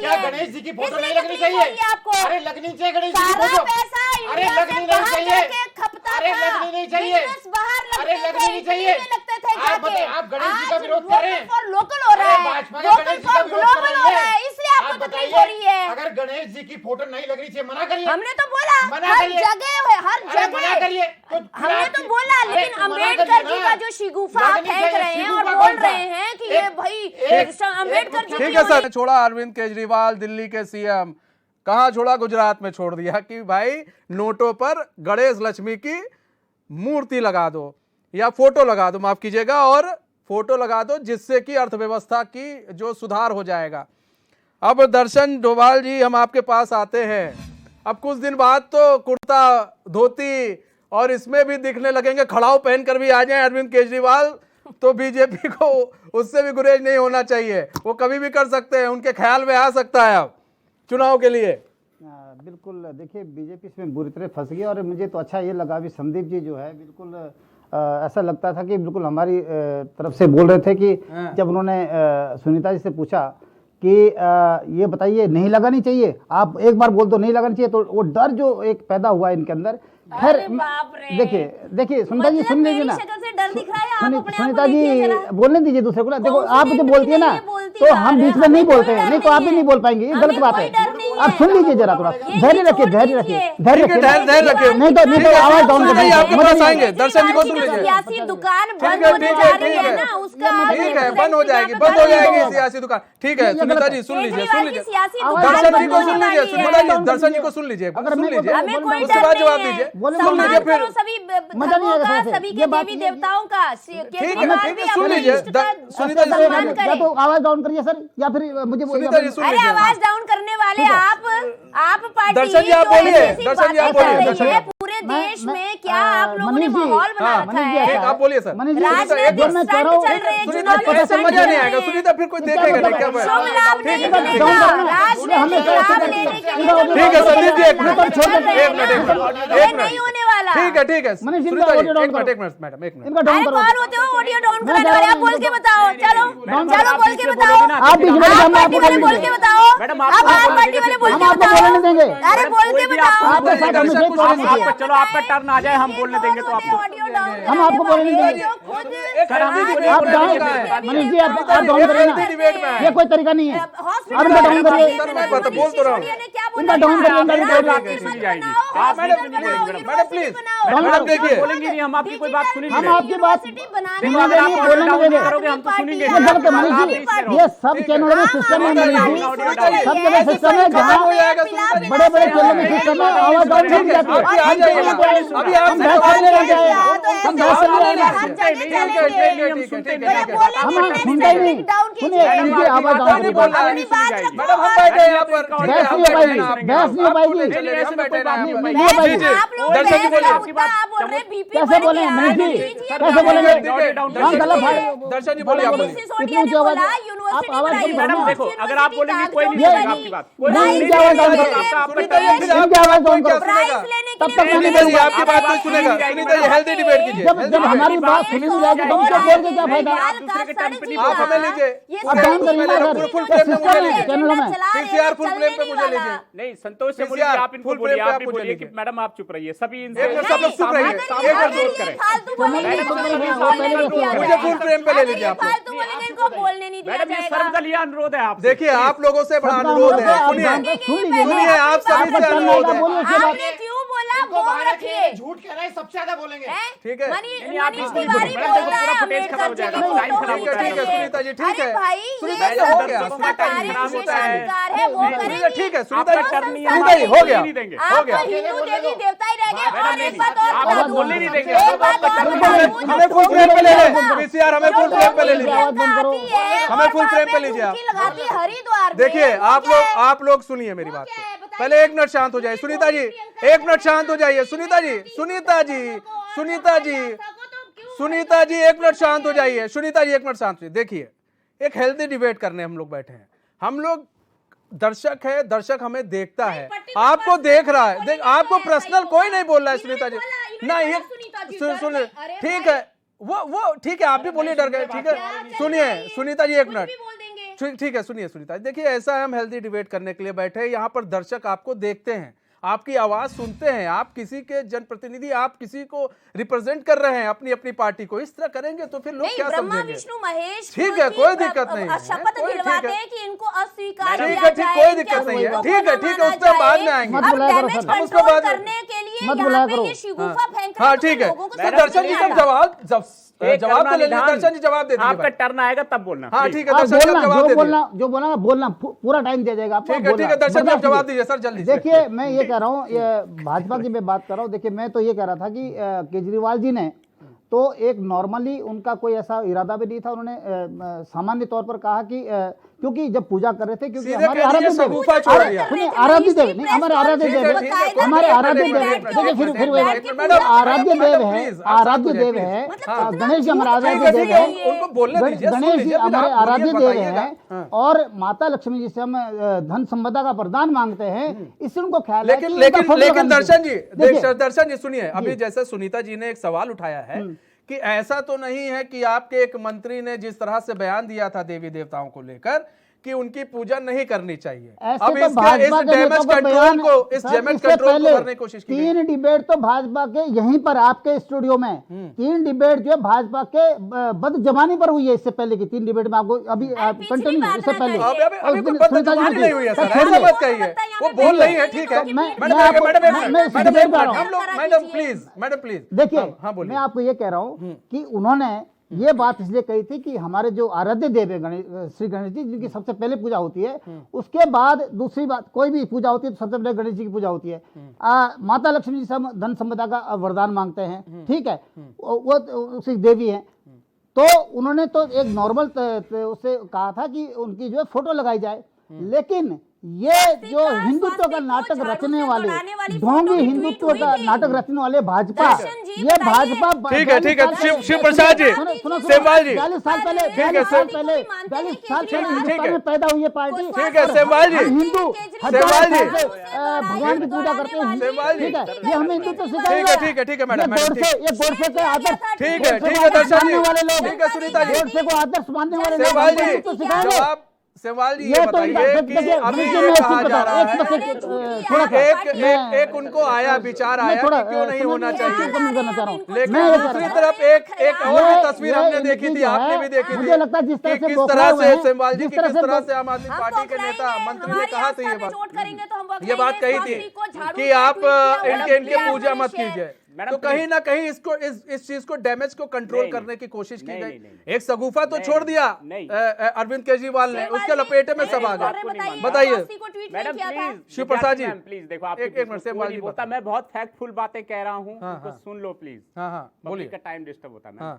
F: क्या गणेश जी की फोटो नहीं लगनी चाहिए? अरे लगनी चाहिए गणेश जी की फोटो। अरे लगनी नहीं चाहिए, अरे लगनी नहीं चाहिए, अरे लगनी नहीं चाहिए। आप बताइए, आप गणेश जी का विरोध कर रहे हैं?
E: लोकल हो रहा है,
F: भाजपा का गणेश जी का विरोध कर रही है,
E: इसलिए आपको तकलीफ हो रही है।
F: अगर गणेश जी की फोटो नहीं लगनी चाहिए, मना करिए।
E: हमने तो बोला हर जगह, हर जगह हमने तो बोला, लेकिन अम्बेडकर जी का जो शिगुफा आप फेंक रहे हैं और बोल रहे हैं कि ये भाई अम्बेडकर जी।
A: ठीक है सर, छोड़ा अरविंद केजरीवाल दिल्ली के सीएम, कहां छोड़ा? गुजरात में छोड़ दिया कि भाई नोटों पर गणेश लक्ष्मी की मूर्ति लगा दो। या फोटो लगा दो, माफ कीजिएगा, और फोटो लगा दो, जिससे कि अर्थव्यवस्था की जो सुधार हो जाएगा। अब दर्शन डोभाल जी, हम आपके पास आते हैं। अब कुछ दिन बाद तो कुर्ता धोती और इसमें भी दिखने लगेंगे, खड़ाऊ पहनकर भी आ जाएं अरविंद केजरीवाल, तो बीजेपी को उससे भी गुरेज नहीं होना चाहिए, वो कभी भी कर सकते हैं, उनके ख्याल में आ सकता है अब चुनाव के लिए।
D: बिल्कुल, देखिए बीजेपी इसमें बुरी तरह फंस गई। और मुझे तो अच्छा ये लगा अभी संदीप जी जो है, बिल्कुल ऐसा लगता था कि बिल्कुल हमारी तरफ से बोल रहे थे कि जब उन्होंने सुनीता जी से पूछा कि ये बताइए नहीं लगानी चाहिए, आप एक बार बोल दो नहीं लगानी चाहिए, तो वो डर जो एक पैदा हुआ इनके अंदर। खैर देखिए सुनीता जी, सुन लीजिए ना, सुनीता जी बोलने दीजिए दूसरे को ना। देखो आप जो बोलती है ना, तो हम बीच में नहीं बोलते हैं, नहीं तो आप भी नहीं बोल पाएंगे, ये गलत बात है। आप सुन लीजिए जरा, थोड़ा धैर्य रखिए, धैर्य रखिए, धैर्य रखिए, नहीं तो आवाज डाउन कर देंगे।
A: आपके पास आएंगे, दर्शन जी को सुन लीजिए।
E: सियासी दुकान बंद होने जा रही है ना, उसका
A: ठीक है, बंद हो जाएगी सियासी दुकान। ठीक है सुनीता जी, सुन लीजिए, दर्शन जी को सुन लीजिए, सुनीता जी दर्शन जी को सुन लीजिए, उसके बाद जवाब दीजिए, सुन लीजिए फिर।
D: मजा नहीं आएगा
E: सभी के देवी देवताओं का।
A: ठीक है, सुन लीजिए सुनीता जी,
D: या तो आवाज डाउन करिए सर, या फिर मुझे
A: सुनीता जी सुन
E: अरे
A: लीजिए।
E: आवाज डाउन करने वाले आप पार्टी
A: दर्शन जी आप
E: जो
A: बोलिए,
E: ऐसी
A: दर्शन जी आप
E: बातें कर
A: बोलिए,
E: रही
A: दर्शन
E: है,
A: जी।
E: पूरे देश में क्या आप लोगों ने
D: मनीष जी,
E: माहौल बना
A: हाँ,
E: रखा है।
A: ठीक, आप बोलिए सर।
D: मनीष जी,
E: राजनीतिक
D: जो मैं कह रहा हूँ,
E: स्टंट चल रहे हैं,
A: सुनीता
E: चुनावी
A: ऐसे
E: स्टंट
A: मजा
E: चल
A: नहीं
E: रहे
A: आएगा,
E: हैं।
A: सुनीता फिर कोई देखेगा नहीं, क्या बात
E: शुभ लाभ
A: ठीक
E: नहीं
A: है,
E: मिलेगा,
A: ठीक
E: राजनीतिक लाभ लेने के लिए
A: ठीक है संदीप जी, एक मिनट,
E: चल रहे हैं
A: एक मिनट, एक मिनट,
E: ये
A: एक
E: नहीं
A: मिनट।
E: होने वाला।
A: ठीक है
D: मनीष जी,
A: सुनीता जी,
D: ऑडियो डाउन
A: एक मिनट,
D: करो।
A: एक मिनट मैडम, एक मिनट।
D: इनका डाउन
E: अरे
D: करो।
E: कौन होते हो ऑडियो डाउन कराने वाले? आप बोल के बताओ, चलो चलो बोल के बताओ,
D: आप बीच में
E: आप
D: हम
E: पार्टी
D: आपको
E: वाले बोल
D: बोलेंगे।
E: के बताओ, आप पार्टी वाले बोल
D: हम
E: के
D: आपको
E: बताओ,
D: बोलने नहीं देंगे।
E: अरे बोल के बताओ।
D: आपके साथ हमें कोई प्रॉब्लम नहीं है।
G: चलो आपका टर्न आ जाए, हम बोलने देंगे तो आपको।
E: ऑडियो डाउन
D: हम आपको बोलने नहीं देंगे। आप डाउन, मनीष जी आप डाउन करिए ना, ये कोई तरीका नहीं है। अब इनका डाउन करिए,
A: सर मैं बता बोल तो रहा हूँ।
D: इनका डाउन करिए, इनका डाउन
G: बात
D: करिए।
G: नहीं सुनी जाएगी।
A: आप मैडम प्लीज, मैडम देखिए,
G: बोलेंगे नहीं, हम आपकी कोई बात सुनेंगे
D: हम
G: नहीं।
D: आपकी बात
G: देखो, अगर आप
D: बोलने नहीं देंगे।
G: करोगे हम तो सुनेंगे
D: ये गलत है मनीष जी, ये सब चैनलों में सिस्टम है मनीष जी, सब जगह सिस्टम है, जहाँ
A: हो जाएगा सुनीता जी।
D: बड़े बड़े चैनल में सिस्टम है, आवाज डाउन
A: ठीक
D: नहीं
A: है,
D: जाती
A: अभी आ जाइए, अभी आप
D: हम बहस करने लग गए, हम बहस करने लग गए। हम सुनते ही नहीं, सुनिए इनकी आवाज डाउन करिए।
A: मैडम हम बैठे हैं यहाँ पर,
D: बहस नहीं हो पाएगी, बहस नहीं हो पाएगी।
A: हम बैठे हैं यहाँ पर।
D: नहीं हो पाएगी।
A: दर्शन जी बोलिए,
D: कैसे बोले मनीष जी, कैसे बोलेंगे? हम गलत है।
A: दर्शन जी बोलिए, आप बोलिए।
D: इतनी ऊंची आवाज, आप आवाज कम
G: मैडम
D: करो।
G: देखो, अगर आप बोलेंगे कोई नहीं
D: ये-
G: सुनेगा आपकी बात। कोई
D: नहीं,
G: नहीं
D: इनकी आवाज डाउन करो। इनकी आवाज डाउन करो। तब तक
A: सुनीता जी आपकी बात कोई सुनेगा, सुनीता जी हेल्दी डिबेट कीजिए,
D: जब
A: healthy
D: हमारी
A: debate।
D: बात सुनी नहीं जाएगी तो हम क्या बोल के क्या फायदा?
A: आप हमें लीजिए,
D: आप डाउन करिए ना सर,
A: फुल
D: ये
A: फ्लेम में मुझे
D: सिस्टम है
A: लीजिए,
D: चैनलों में।
A: पीसीआर फुल फ्लेम पे मुझे लीजिए।
G: नहीं, संतोष से
A: PCR,
G: बोलिए, आप इनको
A: full
G: बोलिए,
A: frame पे
G: आप
A: आप
G: भी
A: मुझे
G: बोलिए कि
A: लीजिए।
G: मैडम आप चुप रहिए, सभी इनसे
A: एक मिनट सब लोग चुप रहिए, एक मिनट
G: विरोध करें।
A: मुझे फुल फ्रेम पे ले लीजिए आप लोग।
E: फालतू बोलेंगे इनको बोलने नहीं दिया
G: मैडम ये
E: जाएगा।
G: सर्वदलीय अनुरोध है आपसे।
A: देखिए आप लोगों से बड़ा अनुरोध है, सुनिए
D: सुन लीजिए ना।
A: सुनिए, आप सभी से अनुरोध है।
D: बोलिए उसके बाद।
E: आपने क्यों बोला? बोल रखिए।
H: झूठ कह रहे हैं, सबसे ज्यादा बोलेंगे।
A: ठीक है।
G: नहीं, आप
E: मनीष
G: इसको
E: तिवारी
G: मैडम
E: बोल
G: देखो,
E: रहा
G: पूरा
E: है
G: फुटेज खराब हो
E: अम्बेडकर
G: जाएगा,
E: जी
G: टाइम
E: को
G: खराब
E: फोटो
G: होता है।
A: ठीक है, सुनीता जी, ठीक
E: अरे
A: है।
E: भाई
A: सुनीता
E: ये
A: जी, हो गया।
E: जिसका कार्य
G: खराब होता है।
E: विशेषाधिकार है वो करेंगे।
A: ठीक है सुनीता जी,
G: आपका टर्न नहीं है,
A: सुनीता जी हो गया,
G: नहीं देंगे।
A: हो
E: आप
A: गया।
E: हिंदू देवी देवता ही रह गए। और एक बात और
G: आप
E: बता
G: लोग
E: दूं।
G: बोलने नहीं देंगे।
E: एक बात और बता दूं।
A: हमें फुल फ्रेम पे ले लें, पीसीआर हमें फुल फ्रेम पे ले लीजिए।
D: आवाज बंद करो।
A: हमें full frame पे लीजिए आप।
E: लगाती है हरिद्वार में।
A: देखिए
E: वो
A: आप
E: क्या
A: लोग,
E: है?
A: आप लोग सुनिए मेरी बात
E: क्या है?
A: को।
E: बताइए।
A: पहले एक मिनट शांत हो जाइए सुनीता जी, एक मिनट शांत हो जाइए सुनीता जी, सुनीता जी, सुनीता जी, सुनीता जी एक मिनट शांत हो जाइए, सुनीता जी एक मिनट शांत हो जाइए। देखिए एक हेल्दी डिबेट करने हम लोग बैठे हैं, हम लोग दर्शक है, दर्शक हमें देखता है, आपको देख रहा है, देख आपको पर्सनल कोई नहीं बोल रहा है सुनीता जी। ना ये सुन, ठीक है, वो ठीक है, आप भी बोलिए, डर गए, ठीक है। सुनिए सुनीता जी एक मिनट, ठीक है, सुनिए सुनीता जी, देखिए ऐसा है, हम हेल्दी डिबेट करने के लिए बैठे हैं, यहाँ पर दर्शक आपको देखते हैं, आपकी आवाज सुनते हैं, आप किसी के जनप्रतिनिधि, आप किसी को रिप्रेजेंट कर रहे हैं, अपनी अपनी पार्टी को, इस तरह करेंगे तो फिर लोग क्या
E: ब्रह्मा
A: समझेंगे?
E: विष्णु महेश
A: ठीक है, कोई दिक्कत नहीं है,
E: शपथ
A: कोई ठीक
E: दिलवाते
A: है।
E: हैं कि इनको अस्वीकार
A: ठीक
E: किया
A: है, ठीक,
E: जाए,
A: कोई
E: इनके
A: दिक्कत नहीं है,
E: अस्तित्व
A: ठीक है,
E: को
A: ठीक
E: ना
A: है, उस पर बाद में
E: माना
A: आएंगे।
D: मत
E: अब
D: बुलाया करो
E: डैमेज
D: सर।
A: हम उसके
E: कंट्रोल
A: बाद-
E: करने के लिए
D: मत
E: यहाँ
D: बुलाया
E: पे
D: करो।
E: ये शिगुफा फेंक रहे
A: हाँ
E: हैं,
A: ठीक है,
E: लोगों को
A: तो
E: समझ
A: दर्शन
E: नहीं
A: जी
E: आ
A: सब
E: रहा।
A: जवाब तो ले लीजिए, दर्शन जी जवाब दे दीजिए
G: आपका
A: भाई।
G: टर्न आएगा तब बोलना।
A: हाँ
G: प्लीज।
A: ठीक है,
D: आप
A: दर्शन जी
D: बोलना,
A: जवाब
D: जो
A: दे दीजिए।
D: बोलना, जो बोलना बोलना, पूरा टाइम दिया जाएगा आपको।
A: ठीक है, ठीक है, दर्शन जी जवाब दीजिए सर, जल्दी से।
D: देखिए मैं ये कह रहा हूँ, ये भाजपा की मैं बात कर रहा हूँ। देखिए मैं तो ये कह रहा था कि केजरीवाल जी ने तो एक नॉर्मली उनका कोई ऐसा इरादा भी नहीं था। उन्होंने सामान्य तौर पर कहा कि क्योंकि जब पूजा कर रहे थे, क्योंकि
A: सीधे
D: हमारे
A: कह
D: आराध्य
A: दिए,
D: देव,
A: शगुफा छोड़ दिया।
D: सुनिए, आराध्य देव नहीं, हमारे आराध्य देव है, हमारे आराध्य देव है, देखिए फिर आराध्य देव है, आराध्य देव है, गणेश जी हमारे आराध्य देव है,
A: उनको बोलने दीजिए, सुन
D: गणेश जी
A: लीजिए, फिर
D: हमारे
A: आप
D: आराध्य
A: बोलिए,
D: देव
A: बताइएगा।
D: है, और माता लक्ष्मी जी से हम धन संपदा का वरदान मांगते हैं, इससे उनको ख्याल है कि
A: लेकिन
D: उनका
A: लेकिन
D: फोटो
A: लेकिन
D: लगाना
A: दर्शन जी,
D: देखिए,
A: दर्शन जी सुनिए, अभी जैसे सुनीता जी ने एक सवाल उठाया है कि ऐसा तो नहीं है कि आपके एक मंत्री ने जिस तरह से बयान दिया था देवी देवताओं को लेकर कि उनकी पूजा नहीं करनी चाहिए,
D: ऐसे
A: अब
D: तो
A: इस
D: भाजपा के
A: डैमेज
D: नेताओं का
A: कंट्रोल
D: बयान,
A: को, इस
D: सर,
A: डैमेज
D: इससे
A: कंट्रोल को
D: पहले
A: करने की कोशिश की गई।
D: 3 डिबेट तो भाजपा के यहीं पर आपके स्टूडियो में 3 डिबेट जो है भाजपा के बदजबानी पर हुई है। इससे पहले की 3 डिबेट में आपको अभी कंटिन्यू, इससे पहले
A: अभी कोई बदजुबानी नहीं हुई है सर, ऐसा मत कहिए, वो बोल रही है, ठीक है। मैडम प्लीज
D: देखिए,
A: हाँ बोलिए।
D: मैं आपको ये कह रहा हूँ कि उन्होंने ये बात इसलिए कही थी कि हमारे जो आराध्य देव है श्री गणेश जी, जिनकी सबसे पहले पूजा होती है, उसके बाद दूसरी बात कोई भी पूजा होती है तो सबसे पहले गणेश जी की पूजा होती है। माता लक्ष्मी जी से हम धन संपदा का वरदान मांगते हैं, ठीक है, वो उसी देवी है। तो उन्होंने तो एक नॉर्मल उससे कहा था कि उनकी जो है फोटो लगाई जाए, लेकिन ये जो हिंदुत्व का नाटक रचने वाले, ढोंगी हिंदुत्व का नाटक रचने वाले भाजपा, ये भाजपा,
A: ठीक है शिव प्रसाद जी, सेमवाल जी,
D: 42 साल पहले, 42 साल पहले हिंदुस्तान में पैदा हुई है पार्टी,
A: ठीक है सेमवाल जी,
D: हिंदू
A: सेमवाल जी,
D: भगवान की पूजा करते हैं,
A: सेमवाल जी,
D: ठीक है, ये हमें हिंदुत्व सिखाएंगे,
A: ठीक है मैडम,
D: ये गोडसे के आदर्श,
A: ठीक है दर्शन जी,
D: वाले लोग,
A: ठीक है सुनीता जी,
D: गोडसे को आदर्श मानने वाले लोग
A: सेमवाल
D: हमको
A: जी,
D: हिंदुत्व सिखाएंगे।
A: जवाब सेमवाल जी, ये
D: ये तो
A: बताइए कि अभी ये कहा जा रहा है एक उनको आया विचार आया कि क्यों नहीं होना चाहिए, लेकिन दूसरी तरफ एक और भी तस्वीर हमने देखी थी, आपने भी देखी थी,
D: मुझे लगता है जिस तरह से
A: किस तरह से सेमवाल जी,
D: जिस
A: किस तरह से आम आदमी पार्टी के नेता मंत्री ने कहा था ये बात कही थी कि आप इनके पूजा मत कीजिए, तो कहीं ना कहीं इसको इस चीज को डैमेज को कंट्रोल करने की कोशिश की गई। एक सगुफा तो छोड़ दिया अरविंद केजरीवाल ने, उसके लपेटे में सब आ गए। बताइए
G: madam please,
A: Shiv Prasad ji,
G: please देखो, आप
A: एक मिनट से बात
G: होता, मैं बहुत फैक्टफुल बातें कह रहा हूँ, तो सुन लो प्लीज।
A: हाँ बोलिए,
G: का टाइम डिस्टर्ब होता है।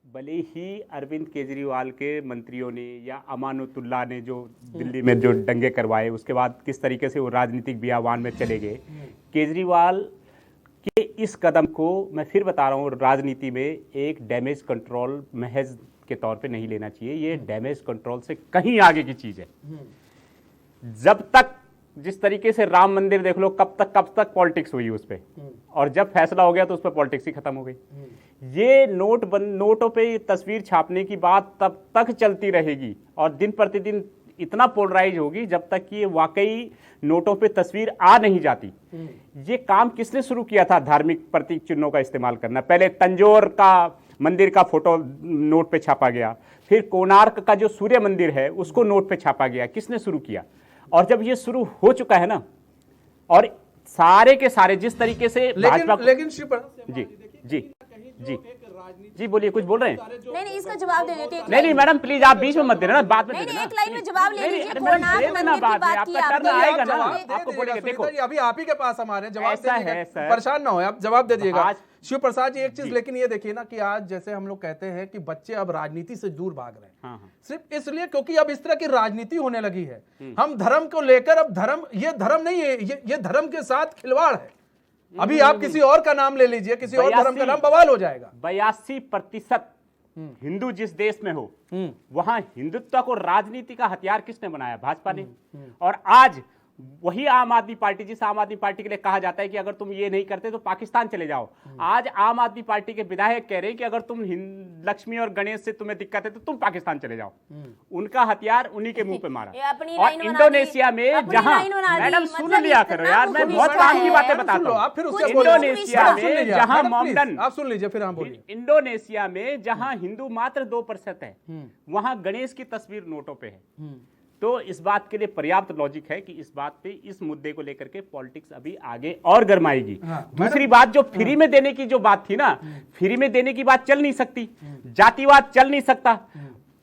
G: भले ही अरविंद केजरीवाल के मंत्रियों ने या अमानुतुल्लाह ने जो दिल्ली में जो दंगे करवाए, उसके बाद किस तरीके से वो राजनीतिक बियावान में चले गए, केजरीवाल के इस कदम को मैं फिर बता रहा हूँ, राजनीति में एक डैमेज कंट्रोल महज के तौर पे नहीं लेना चाहिए, ये डैमेज कंट्रोल से कहीं आगे की चीज है। जब तक जिस तरीके से राम मंदिर देख लो, कब तक पॉलिटिक्स हुई उस पर, और जब फैसला हो गया तो उस पर पॉलिटिक्स ही खत्म हो गई। ये नोटों पे तस्वीर छापने की बात तब तक चलती रहेगी और दिन प्रतिदिन इतना पोलराइज होगी जब तक कि ये वाकई नोटों पे तस्वीर आ नहीं जाती। ये काम किसने शुरू किया था? धार्मिक प्रतीक चिन्हों का इस्तेमाल करना। पहले तंजौर का मंदिर का फोटो नोट पे छापा गया, फिर कोणार्क का जो सूर्य मंदिर है उसको नोट पे छापा गया। किसने शुरू किया? और जब ये शुरू हो चुका है ना, और सारे के सारे जिस तरीके से
A: लेकिन
G: जी बोलिए, कुछ बोल रहे हैं?
E: नहीं इसका जवाब दे देते।
G: नहीं मैडम प्लीज, आप बीच में मत देना, बात में
E: नहीं, एक लाइन में जवाब ले लीजिए।
G: आपका टर्न आएगा ना, आपको बोलेंगे। देखो
A: अभी आप ही के पास हमारे जवाब
G: ऐसा है सर,
A: परेशान ना हो, आप जवाब दे दीजिएगा। शिव प्रसाद जी, एक चीज लेकिन ये देखिए ना कि आज जैसे हम लोग कहते हैं कि बच्चे अब राजनीति से दूर भाग रहे हैं, सिर्फ इसलिए क्योंकि अब इस तरह की राजनीति होने लगी है। हम धर्म को लेकर, अब धर्म, ये धर्म नहीं है, ये धर्म के साथ खिलवाड़ है। अभी आप किसी और का नाम ले लीजिए, किसी और धर्म का नाम, बवाल हो जाएगा।
G: 82% हिंदू जिस देश में हो, वहां हिंदुत्व को राजनीति का हथियार किसने बनाया? भाजपा ने। और आज वही आम आदमी पार्टी, जिस आम आदमी पार्टी के लिए कहा जाता है कि अगर तुम ये नहीं करते तो पाकिस्तान चले जाओ, आज आम आदमी पार्टी के विधायक कह रहे हैं कि अगर तुम लक्ष्मी और गणेश से तुम्हें दिक्कत है तो तुम पाकिस्तान चले जाओ। उनका हथियार उन्हीं के मुंह पे मारा। और इंडोनेशिया में जहां, मैडम सुन लिया करो यार, मैं बहुत काम की बातें बताता हूँ। इंडोनेशिया में जहां मॉमडन,
A: आप सुन लीजिए फिर हम बोलिए।
G: इंडोनेशिया में जहां हिंदू मात्र 2% है, वहां गणेश की तस्वीर नोटों पे है। तो इस बात के लिए पर्याप्त लॉजिक है कि इस बात पे, इस मुद्दे को लेकर के पॉलिटिक्स अभी आगे और गरमाएगी। दूसरी बात, जो फ्री में देने की जो बात थी ना, फ्री में देने की बात चल नहीं सकती, जातिवाद चल नहीं सकता।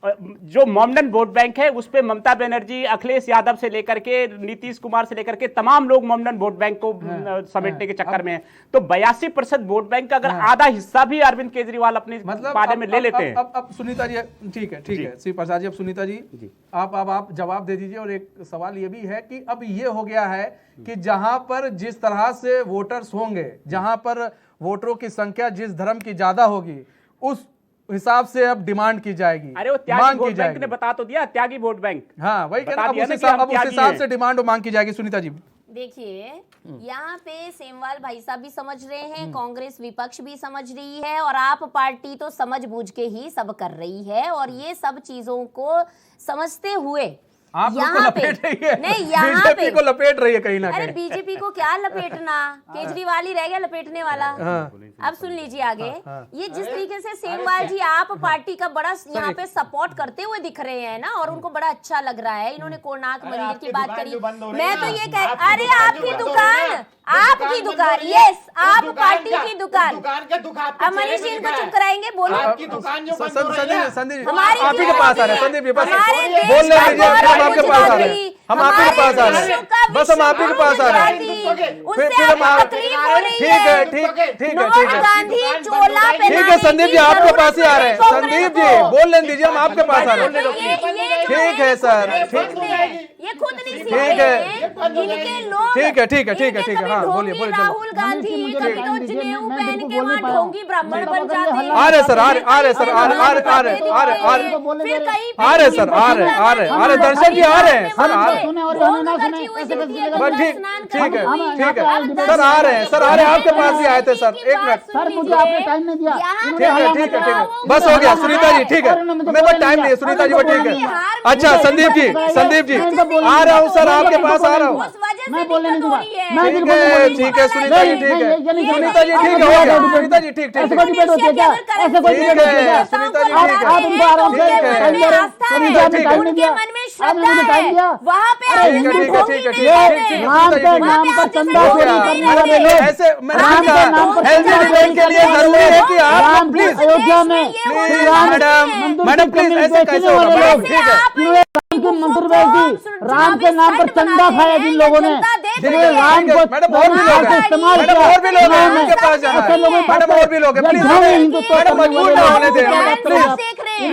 G: जो मोमडन वोट बैंक है उस पे ममता बनर्जी, अखिलेश यादव से लेकर के नीतीश कुमार से लेकर के तमाम लोग मोमडन वोट बैंक को समेटने के चक्कर में हैं। तो 82% वोट बैंक का अगर आधा हिस्सा भी अरविंद केजरीवाल अपने बारे में ले लेते हैं।
A: अब सुनीता जी, ठीक है श्री प्रसाद जी, अब सुनीता जी आप जवाब दे दीजिए। और एक सवाल ये भी है कि अब ये हो गया है कि जहां पर जिस तरह से वोटर्स होंगे, जहां पर वोटरों की संख्या जिस धर्म की ज्यादा होगी, उस हिसाब से अब डिमांड की जाएगी।
G: अरे वो त्यागी वोट बैंक ने बता तो दिया, त्यागी वोट बैंक।
A: हाँ वही कहना, अब उस हिसाब से डिमांड और मांग की जाएगी। सुनीता जी
E: देखिए, यहाँ पे सेमवाल भाई साहब भी समझ रहे हैं, कांग्रेस विपक्ष भी समझ रही है, और आप पार्टी तो समझ बूझ के ही सब कर रही है। और ये सब चीजों को समझते हुए
A: आप लोग को लपेट रही है,
E: नहीं यहाँ
A: बीजेपी को लपेट रही है कहीं ना कहीं।
E: अरे बीजेपी को क्या लपेटना, केजरीवाल ही रह गया लपेटने वाला। अब सुन लीजिए आगे, ये जिस तरीके से सेमवाल जी आप पार्टी का बड़ा यहाँ पे सपोर्ट करते हुए दिख रहे हैं ना, और उनको बड़ा अच्छा लग रहा है, इन्होंने कोणार्क मंदिर की बात करी। मैं तो ये कह, अरे आपकी दुकान, आपकी दुकान, यस, आप पार्टी की दुकान। अब मनीष जी इनको चुप कराएंगे, बोलो।
A: संदीप आप ही के पास आ रहे हैं। संदीप जी बस बोल रहे हैं, हम आपके पास आ रहे हैं, हम आप ही के पास आ रहे हैं, बस हम आप ही के पास आ रहे हैं। फिर हम ठीक है संदीप जी आपके पास ही आ रहे हैं। संदीप जी बोल लेने दीजिए, हम आपके पास आ रहे हैं। ठीक है सर,
E: ये खुद नहीं सीख रहे, इनके लोग
A: ठीक है हाँ बोलिए
E: राहुल गांधी कभी तो जनेऊ पहन के वहां ढोंगी ब्राह्मण बन जाते हैं।
A: आ रहे सर, आ रहे सर, आ रहे दर्शक जी आ रहे हैं सर, सर आ रहे हैं आपके पास ही आए थे सर। एक मिनट
D: सर, मुझे आपने टाइम नहीं दिया।
A: ठीक है बस हो गया सुनीता जी, ठीक है मेरे पास टाइम नहीं है सुनीता जी, वो ठीक है। अच्छा संदीप जी आ रहा हूँ सर, आपके पास आ रहा हूँ।
D: मैं बोलने नहीं दूंगा।
A: ठीक है सुनीता जी, ठीक है सुनीता जी, ठीक है हो गया सुनीता जी, ठीक
D: ऐसे कोई डिबेट होती है क्या? ऐसे कोई डिबेट होती है क्या?
A: सुनीता जी,
D: आप इनको आराम से टाइम दे रहे हैं। सुनीता जी टाइम नहीं दिया, आपने मुझे टाइम दिया।
E: वहाँ पे
A: ठीक है
D: राम के नाम पर चंदा चोरी करने वाले लोग,
A: ऐसे
D: राम के नाम पर
A: हेल्दी डिबेट के लिए जरूरी है कि आप
D: राम
A: प्लीज
D: अयोध्या में
A: मैडम प्लीज ऐसे कैसे होगा मैडम, ठीक है
D: मंदिर में थी, राम के नाम पर चंदा खाया जिन लोगों ने, जिन्होंने राम को
A: मैडम और भी लोग हैं,
D: इस्तेमाल
A: मैडम
D: किया।
A: और भी लोग हैं उनके पास जाना है, मैडम और भी लोग हैं, प्लीज मैडम मजबूर ना होने दें, प्लीज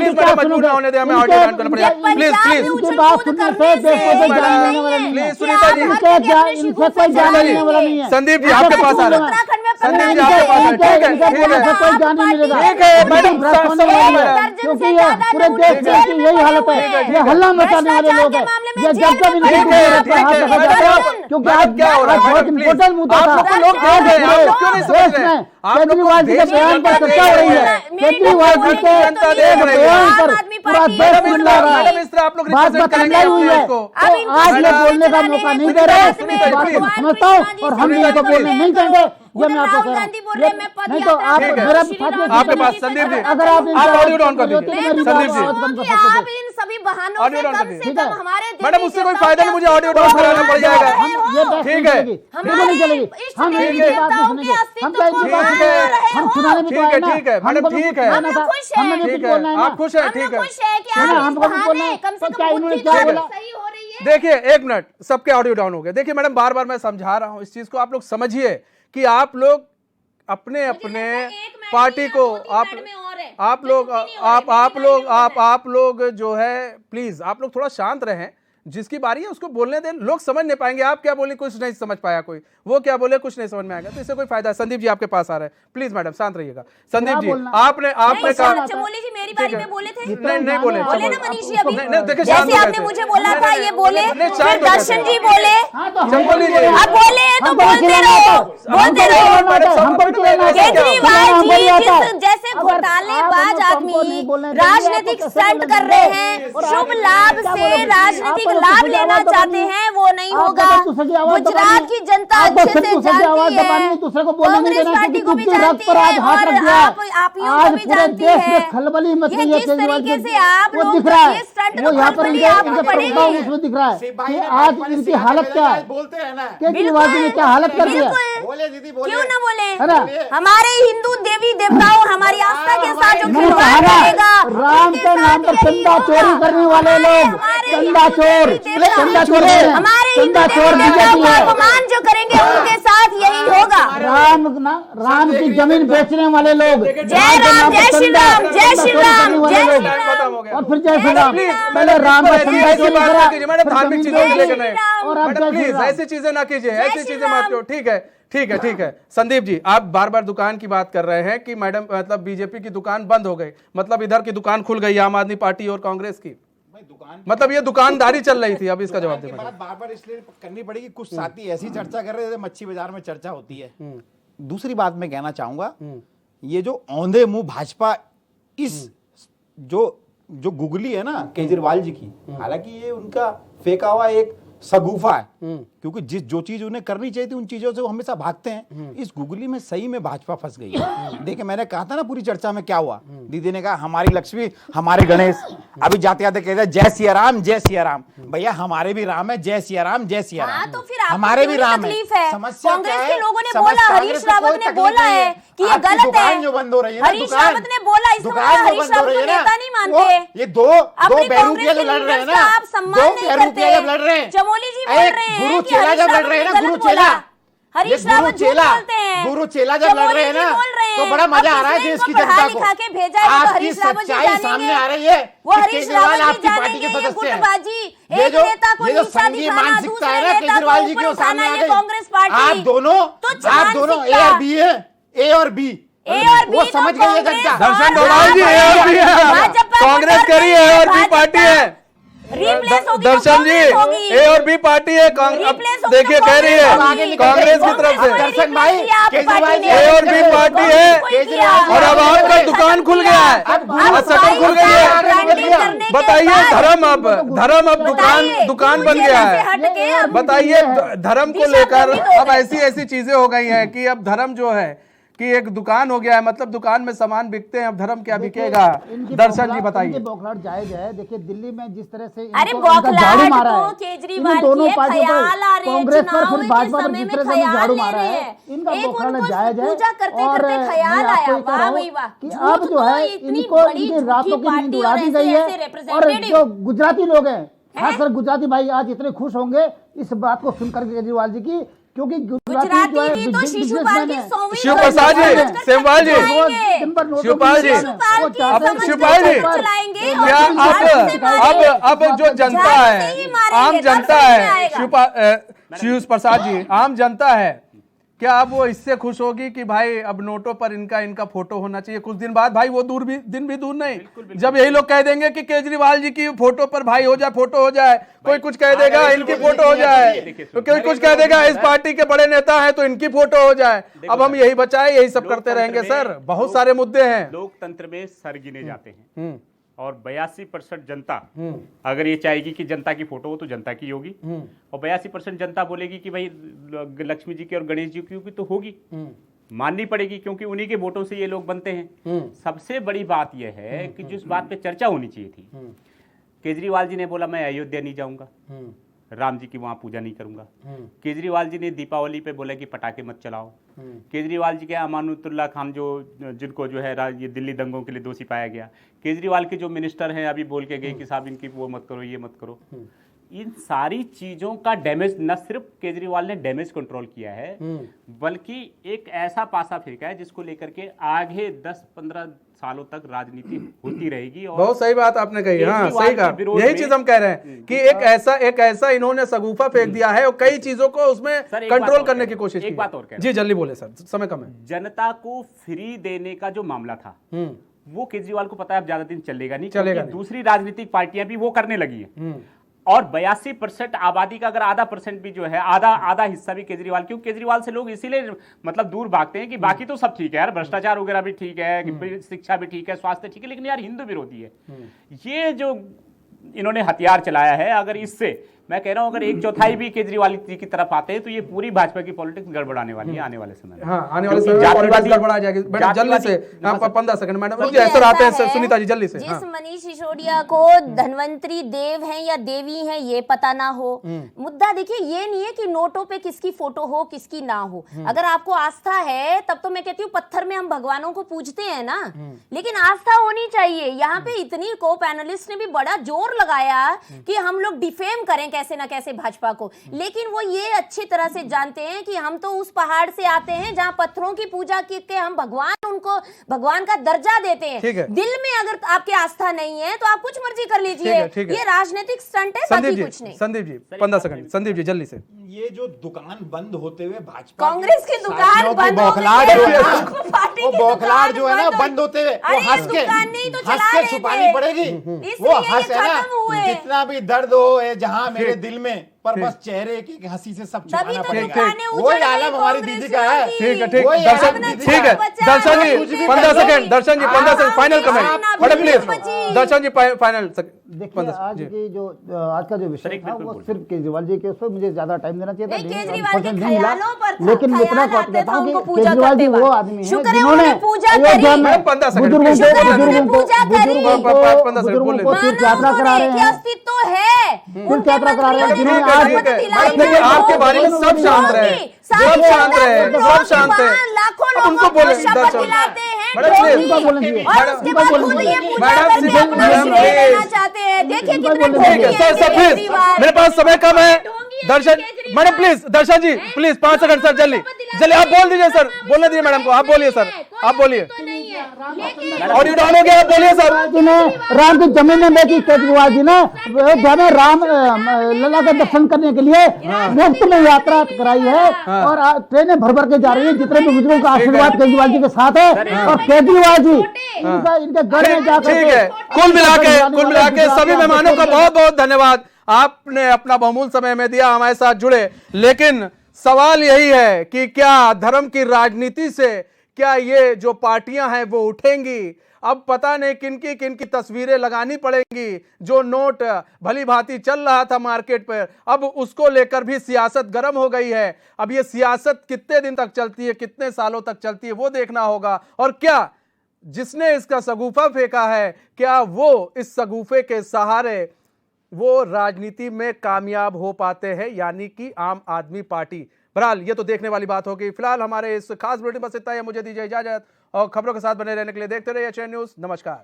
A: मैडम मजबूर ना होने दें, हमें ऑडियो ऑन करना पड़ेगा, प्लीज
D: इनकी बात सुनने से देश को कोई जान देने वाला नहीं है।
A: प्लीज सुनीता जी,
D: इनसे कोई जान देने वाला नहीं है।
A: संदीप जी आपके पास आ रहे हैं, संदीप जी आपके पास है, ठीक है
D: कोई जान नहीं मिलेगा,
A: ठीक है मैडम,
D: क्योंकि ये पूरे देश की यही हालत है, ये हल्ला मचाने वाले लोग हैं। ये जब तक इनके हाथ रखा जाता है, क्योंकि आज
A: क्या हो रहा है
D: बहुत इम्पोर्टेंट मुद्दा था।
A: आप लोग देख रहे हैं, आप लोग क्यों नहीं समझ रहे हैं?
D: केजरीवाल जी के बयान पर चर्चा हो रही है, केजरीवाल जी के बयान पर पूरा देश चिल्ला रहा है, बात बदलाई हुई है, तो आज ये बोलने का मौका नहीं दे रहे, बात को समझता हूँ और हम इनको बोलने नहीं देंगे। ये मैं आपको कह रहा हूँ, नहीं तो आप मेरा
A: आपके पास संदीप जी,
D: अगर आप
A: ऑडियो डाउन कर दीजिए संदीप जी,
E: आप इन सभी बहानों
A: ऑडियो
E: से
A: डाउन
E: कम
A: कर
E: से कम हमारे
A: मैडम उससे कोई फायदा नहीं, मुझे ऑडियो डाउन कराना पड़ जाएगा, ठीक है
D: नहीं चलेगी, हम इनकी बात नहीं सुनेंगे, हम क्या इनकी बात सुनेंगे, हम सुनाने भी तो आए ना,
A: ठीक है मैडम, ठीक है
D: हमें भी कुछ बोलना है ना,
A: आप खुश हैं, ठीक है
D: हमको भी बोलना है, तो क्या इन्होंने क्या बोला?
A: देखिए एक मिनट, सबके ऑडियो डाउन हो गए। देखिए मैडम बार बार मैं समझा रहा हूं इस चीज को, आप लोग समझिए कि आप लोग अपने अपने पार्टी को आप लोग जो है प्लीज आप लोग थोड़ा शांत रहें, जिसकी बारी है उसको बोलने दें, लोग समझ नहीं पाएंगे। आप क्या बोले कुछ नहीं समझ पाया कोई, वो क्या बोले कुछ नहीं समझ में आएगा, तो इससे कोई फायदा है। संदीप जी आपके पास आ रहे हैं, प्लीज मैडम शांत रहिएगा। संदीप जी आपने कहा,
E: चमोली जी मेरी बारी में बोले थे,
A: नहीं बोले
E: ना मनीष जी अभी,
A: देखिए
E: जैसे आपने मुझे बोला था ये बोले, फिर दर्शन जी बोले,
A: चमोली जी
E: अब बोले तो बोलते रहो। केजरीवाल जी जैसे घोटालेबाज आदमी राजनीतिक स्टंट कर रहे हैं, शुभ लाभ से राजनीतिक लाभ लेना चाहते हैं, वो नहीं होगा। गुजरात की जनता अच्छे से जानती है, कांग्रेस पार्टी को भी जानती है, और आप को भी जानती है।
D: खलबली मच
E: ये
D: रही है,
E: जिस तरीके से आप
D: वो
E: लोग
D: दिख रहा
E: ये
D: है,
E: स्टंट
D: वो यहाँ पर
E: खलबली
D: इनके
E: आपको पड़ेगी।
D: उसमें दिख रहा है कि आज इनकी हालत क्या है, केजरीवाल जी ने क्या हालत कर दिया।
E: क्यों ना बोले, हमारे हिंदू देवी देवताओं, हमारी आस्था के साथ जो खिलवाड़ करेगा
D: राम के नाम पर चंदा चोरी करने वाले लोग, चंदा चोर, चंदा चोर,
E: हमारे
D: चंदा
E: हिंदू
D: चोर
E: देवी देवताओं
D: बीजेपी
E: का
D: है।
E: अपमान जो करेंगे उनके साथ यही होगा।
D: राम की जमीन बेचने वाले लोग,
E: जय राम, जय श्री राम, जय श्री राम, जय श्री
A: टाइम खत्म हो
E: राम।
A: गया।
D: और फिर जय श्री राम।
A: प्लीज
D: पहले राम का
A: ऐसी
D: चंदा
A: ऐसी
D: चोरी
A: बात
D: करा,
A: ना कीजिए मैडम,
D: फिर
A: धार्मिक
D: जमीन
A: चीजों को
D: बेची।
A: लेकर नहीं।
D: और अब
A: मैडम
D: जय श्री
A: प्लीज
D: राम।
A: ऐसी चीजें ना कीजिए, ऐसी
E: श्री
A: चीजें मत करो। ठीक है, ठीक है, ठीक है। संदीप जी, आप बार बार दुकान की बात कर रहे हैं कि मैडम मतलब बीजेपी की दुकान बंद हो गई, मतलब इधर की दुकान खुल गई आम आदमी पार्टी और कांग्रेस की,
F: दुकान
A: मतलब ये दुकानदारी चल रही थी। अब इसका जवाब
F: की
A: दे
F: बात बार बार इसलिए करनी पड़ेगी, कुछ साथी ऐसी चर्चा कर रहे थे, मच्छी बाजार में चर्चा होती है। दूसरी बात मैं कहना चाहूंगा, ये जो औंधे मुंह भाजपा इस जो गुगली है ना केजरीवाल जी की, हालांकि ये उनका फेंका हुआ एक सगुफा है, क्योंकि जो चीज उन्हें करनी चाहिए थी उन चीजों से वो हमेशा भागते हैं। इस गुगली में सही में भाजपा फंस गई है। देखिए मैंने कहा था ना पूरी चर्चा में क्या हुआ, दीदी ने कहा हमारी लक्ष्मी हमारे गणेश, अभी जाते जाते कहते हैं जय सिया राम, जय सिया राम। भैया हमारे भी राम है, जय सिया राम, जय सिया राम।
E: तो फिर आपको
F: हमारे भी
E: क्यों
F: राम
E: तकलीफ है?
F: समस्या
E: कांग्रेस
F: क्या
E: के
F: है?
E: लोगों ने
F: समझ
E: बोला,
F: कांग्रेस
E: हरीश
F: को
E: रावत
F: कोई
E: ने
F: तकलीफ
E: बोला
F: नहीं
E: है कि ये
F: आपकी
E: गलत
F: दुकान
E: है।
F: जो बंद हो रही है ना,
E: हरीश
F: दुकान-
E: रावत ने बोला, इसको
F: दुकान जो
E: हरीश
F: बंद हो
E: रावत
F: रही
E: को
F: है ना,
E: नेता नहीं
F: वो
E: मानते।
F: ये दो
E: अपने
F: बेरूपिया
E: कांग्रेस
F: जो
E: के
F: लड़ रहे हैं
E: लीडर्स
F: ना,
E: का आप सम्मान
F: दो
E: नहीं
F: बेरूपिया
E: करते।
F: जब लड़ रहे हैं,
E: चमोली जी बोल
F: एक
E: रहे हैं
F: गुरु
E: कि
F: चेला
E: हरीश
F: जब लड़
E: रावत
F: रहे हैं
E: ने
F: ना,
E: गलत
F: गुरु
E: बोला।
F: चेला,
E: हरीश
F: ये
E: रावत झूठ बोलते हैं।
F: गुरु चेला जब लड़ रहे हैं ना,
E: बोल रहे
F: तो
E: हैं।
F: बड़ा मजा आ रहा है
E: अब
F: देश की
E: किसने
F: जनता
E: इनको
F: को।
E: पढ़ा लिखा के भेजा है, वो
F: आज की
E: हरीश रावत जी
F: सच्चाई
E: जानेंगे।
F: सामने आ रही है
E: वो
F: कि
E: हरीश
F: केजरीवाल
E: रावत जी
F: आपकी पार्टी के
E: जानेंगे, ये
F: सदस्य हैं।
E: गुटबाजी,
F: ये
E: एक
F: जो
E: नेता को
F: ये जो
E: नीचा
F: संघीय
E: दिखाना,
F: मानसिकता है
E: दूसरे
F: ना
E: नेता को
F: केजरीवाल जी की,
E: ऊपर
F: वो सामने
E: उठाना,
F: आ
E: ये
F: गई।
E: कांग्रेस पार्टी।
F: आप दोनों
E: तुच्छ
F: आप दोनों ए
E: मानसिकता।
F: और बी है, ए और बी,
E: ए और बी
F: वो
E: तो
F: समझ गई है
E: कांग्रेस
F: जनता।
E: और
A: दर्शन डोभाल जी ए और बी है,
E: भाजपा
A: कांग्रेस
E: को
A: कह रही है ए और बी
E: भाजपा
A: पार्टी है।
E: रिप्लेस होगी तो
A: दर्शन जी
E: कांग्रेस होगी।
A: ए और बी पार्टी है,
E: रिप्लेस होगी
A: देखिए
E: तो
A: कह रही
E: कांग्रेस
A: है
E: होगी।
A: कांग्रेस की तरफ से।
F: दर्शन भाई, केजरीवाल जी
A: ए और बी पार्टी है,
F: केजरीवाल जी
A: और अब आपका दुकान खुल गया है,
F: अब
A: और शटर खुल गई है। बताइए धर्म अब दुकान बन गया है। बताइए धर्म को लेकर अब ऐसी ऐसी चीजें हो गई हैं कि अब धर्म जो है कि एक दुकान हो गया है, मतलब दुकान में सामान बिकते हैं, अब धर्म क्या बिकेगा? दर्शन जी बताइए।
D: इनकी बौखलाहट जायज है। देखिए दिल्ली में जिस तरह से
E: अरे
D: इनको इनका
E: बौखलाहट
D: झाड़ू मारा
E: तो
D: है,
E: केजरीवाल
D: इन दोनों
E: की है,
D: पार्टियों पर,
E: ख्याल आ रहे हैं,
D: कांग्रेस पर
E: चुनाव
D: फिर
E: के
D: भाजपा पर
E: समय
D: जिस
E: में
D: तरह से
E: ख्याल
D: झाड़ू
E: ले
D: मारा
E: रहे
D: है,
E: हैं।
D: इनका
E: एक
D: बौखलाहट
E: उनको
D: जायज है।
E: पूजा करते
D: और
E: करते
D: मैं
E: ख्याल
D: आपको
E: आया,
D: ये कह
E: वाह
D: रहा
E: भाई
D: हूँ
E: वाह।
D: कि
E: झूठ
D: अब जो
E: तो
D: है
E: इतनी
D: इनको
E: बड़ी
D: इनकी
E: झूठी
D: रातों की नींद
E: पार्टी
D: उड़ा
E: और
D: दी
E: ऐसे
D: गई है।
E: ऐसे
D: और
E: representative।
D: जो गुजराती लोग हैं, खासकर गुजराती भाई आज इतने खुश होंगे इस बात को सुनकर केजरीवाल जी की, क्योंकि गुजराती जो है
E: गुजराती तो शिशुपाल की 100वीं
A: शिवप्रसाद जी, सेमवाल जी, शिवपाल जी,
E: अब
A: शिवपाल जी,
E: चलाएंगे और
A: क्या
E: झाड़ू से मारेंगे।
A: अब जो जनता
E: झाड़ू से ही
A: है,
E: मारेंगे,
A: आम
E: तब
A: जनता
E: समझ में
A: है,
E: आएगा।
A: शिव प्रसाद जी, आम जनता है, क्या अब वो इससे खुश होगी कि भाई अब नोटों पर इनका फोटो होना चाहिए? कुछ दिन बाद भाई वो दिन भी दूर नहीं, जब यही लोग कह देंगे कि केजरीवाल जी की फोटो पर भाई हो जाए, फोटो हो जाए, कोई कुछ कह देगा इनकी फोटो हो जाए, तो कोई कुछ कह देगा इस पार्टी के बड़े नेता हैं तो इनकी फोटो हो जाए। अब हम यही बचाए, यही सब करते रहेंगे सर, बहुत सारे मुद्दे हैं।
G: लोकतंत्र में सर गिने जाते हैं और 82% जनता अगर ये चाहेगी कि जनता की फोटो हो तो जनता की होगी, और 82% जनता बोलेगी कि भाई लक्ष्मी जी की और गणेश जी की तो होगी, माननी पड़ेगी, क्योंकि उन्हीं के वोटों से ये लोग बनते हैं। सबसे बड़ी बात यह है कि जिस बात पे चर्चा होनी चाहिए थी, केजरीवाल जी ने बोला मैं अयोध्या नहीं जाऊंगा, राम जी की वहां पूजा नहीं करूंगा। केजरीवाल जी ने दीपावली पे बोला कि पटाखे मत चलाओ। केजरीवाल जी के अमानुतुल्लाह खान जिनको जो है ये दिल्ली दंगों के लिए दोषी पाया गया, केजरीवाल के जो मिनिस्टर हैं अभी बोल के गए कि साहब इनकी वो मत करो, ये मत करो। इन सारी चीजों का डैमेज न सिर्फ केजरीवाल ने डैमेज कंट्रोल किया है, बल्कि एक ऐसा पासा फेंका है जिसको लेकर के आगे 10-15 सालों तक राजनीति होती रहेगी। और
A: बहुत सही बात आपने कही, हाँ सही कहा, यही चीज हम कह रहे हैं कि एक ऐसा इन्होंने सगुफा फेंक दिया है और कई चीजों को उसमें कंट्रोल करने की कोशिश की।
G: एक बात और कह
A: जी जल्दी बोले सर, समय कम है।
G: जनता को फ्री देने का जो मामला था वो केजरीवाल को पता है अब ज्यादा दिन चलेगा नहीं, दूसरी राजनीतिक पार्टियां भी वो करने लगी है। और 82% आबादी का अगर आधा % भी जो है, आधा हिस्सा भी केजरीवाल, क्यों केजरीवाल से लोग इसीलिए मतलब दूर भागते हैं कि बाकी तो सब ठीक है यार, भ्रष्टाचार वगैरह भी ठीक है, शिक्षा भी ठीक है, स्वास्थ्य ठीक है, लेकिन यार हिंदू विरोधी है। ये जो इन्होंने हथियार चलाया है, अगर इससे मैं कह रहा हूं अगर 1/4 भी केजरीवाल जी की तरफ आते हैं तो ये पूरी भाजपा की पॉलिटिक्स गड़बड़ाने वाली है आने वाले समय में।
A: हाँ, आने वाले समय में पॉलिटिक्स गड़बड़ा जाएगी। मैडम जल्दी से, आप 15 सेकंड मैडम रुक जाइए, सर आते हैं सुनीता जी जल्दी से।
E: जिस मनीष सिसोदिया को धनवंतरी देव हैं या देवी हैं ये पता ना हो, मुद्दा देखिए ये नहीं है कि नोटों पे किसकी फोटो हो किसकी ना हो। अगर आपको आस्था है तब तो मैं कहती हूँ पत्थर में हम भगवानों को पूजते हैं ना, लेकिन आस्था होनी चाहिए। यहाँ पे इतनी को पैनलिस्ट ने भी बड़ा जोर लगाया कि हम लोग डिफेम करें कैसे ना कैसे भाजपा को, लेकिन वो ये अच्छी तरह से जानते हैं कि हम तो उस पहाड़ से आते हैं जहां पत्थरों की पूजा करके हम उनको भगवान का दर्जा देते हैं। दिल में अगर आपकी आस्था नहीं है तो आप कुछ मर्जी कर लीजिए, ये राजनीतिक स्टंट है, बाकी कुछ नहीं।
A: संदीप जी 15 सेकंड, संदीप जी जल्दी से।
F: ये जो दुकान बंद होते हुए भाजपा
E: कांग्रेस की दुकान बंद हो
F: बौखलाहट
E: गई
F: जो
E: है,
F: है ना,
E: पार्टी
F: वो
E: की
F: बौखलाहट
E: दुकान
F: जो है ना
E: बंद
F: बंद होते हुए वो
E: अरे
F: हंस के
E: दुकान नहीं तो
F: हंस
E: चला
F: के
E: रहे
F: छुपानी
E: थे।
F: पड़ेगी।
E: इसलिए
F: वो
E: ये
F: हंस है ना,
E: खत्म हुए।
F: जितना भी दर्द हो है जहां मेरे दिल में, पर बस चेहरे की हंसी से सब
E: तभी
F: छुपाना
E: तो
F: पड़ेगा।
E: दुकानें उजड़
F: वही
E: गई
F: आलम हमारी
E: कांग्रेस
F: दीदी का है।
E: की।
A: ठीक है, ठीक
F: वही
A: दर्शन,
F: आलम दीदी
A: ठीक है
F: का
A: दर्शन जी
F: कुछ भी
A: 15
F: कर लो।
A: सेकंड, दर्शन जी 15 सेकंड, फाइनल कमेंट
E: हाँ,
A: मैडम प्लीज,
E: बची।
A: दर्शन जी फाइनल
D: देखिए
A: 15
D: आज की जो आज का जो विषय
G: एक
D: था
G: मिनट
D: वो
G: बोल।
D: सिर्फ केजरीवाल जी के उस पर मुझे ज्यादा टाइम देना चाहिए था,
E: नहीं,
D: लेकिन
E: केजरीवाल के
D: unfortunately नहीं मिला।
E: ख्यालों पर था,
D: लेकिन मैं इतना
E: ख्याल आते
D: कहता हूं
E: थे
D: कि
E: उनको पूजा
D: केजरीवाल जी
E: करते
D: वो
E: वक्त।
D: आदमी हैं
E: शुक्र है
D: जिन्होंने
E: उन्होंने पूजा
D: अयोध्या
E: करी।
D: में
A: मैडम 15 सेकंड,
D: बुजुर्गों
A: शुक्र है
E: उन्होंने पूजा करी।
A: बोल
D: को तीर्थ यात्रा करा रहे हैं,
E: अस्तित्व है,
D: तीर्थ यात्रा करा रहे हैं, जिन्होंने
A: ठीक है,
D: आज
A: ठीक है।
E: दिलाई
A: मैडम,
E: है।
A: आपके बारे में सब शांत रहे, सब शांत रहे, सब शांत रहे।
E: लाखों
A: अब उनको
E: लोगों को
A: बोले,
E: शपथ
A: दर्शन।
E: दिलाते हैं
A: मैडम,
E: ढोंगी।
D: उनका बोलने दीजिए।
E: और उसके बाद
D: उनका
E: खुद
D: बोलने
E: ये
D: दीजिए।
E: पूजा
A: मैडम,
E: करके
A: मैडम,
E: अपना
A: मैडम,
E: श्रेय
A: प्लीज।
E: लेना चाहते हैं। देखिए
D: उनका
E: कितने
D: बोलने
A: ठीक है
E: ढोंगी
A: सर,
E: हैं
A: सर प्लीज,
E: केजरीवाल।
A: मेरे पास समय कम है।
E: ढोंगी है
A: Darshan
E: Kejriwal.
A: Madam please, Darshan ji please 5 second sir, जल्दी जल्दी आप बोल दीजिए सर, बोलने दीजिए मैडम को, आप बोलिए सर, आप बोलिए। ऑडियो डाउन हो गया, आप बोलिए सर।
D: जी ने राम की जमीन में बेची, केजरीवाल जी ने अयोध्या में राम लला का दर्शन करने के लिए मुफ्त में यात्रा कराई है और ट्रेनें भर भर के जा रही है। जितने भी बुजुर्गों का आशीर्वाद केजरीवाल जी के साथ है और केजरीवाल जी इनके घर में जाकर
A: ठीक है, कुल मिला के सभी मेहमानों का बहुत बहुत धन्यवाद, आपने अपना बहुमूल्य समय में दिया, हमारे साथ जुड़े। लेकिन सवाल यही है कि क्या धर्म की राजनीति से क्या ये जो पार्टियां हैं वो उठेंगी? अब पता नहीं किनकी तस्वीरें लगानी पड़ेंगी। जो नोट भली भांति चल रहा था मार्केट पर, अब उसको लेकर भी सियासत गर्म हो गई है। अब ये सियासत कितने दिन तक चलती है, कितने सालों तक चलती है, वो देखना होगा। और क्या जिसने इसका सगुफा फेंका है, क्या वो इस सगुफे के सहारे वो राजनीति में कामयाब हो पाते हैं, यानी कि आम आदमी पार्टी। बहरहाल ये तो देखने वाली बात होगी। फिलहाल हमारे इस खास बुलेटिन बस इतना ही, मुझे दीजिए इजाजत और खबरों के साथ बने रहने के लिए देखते रहिए एचएन न्यूज़। नमस्कार।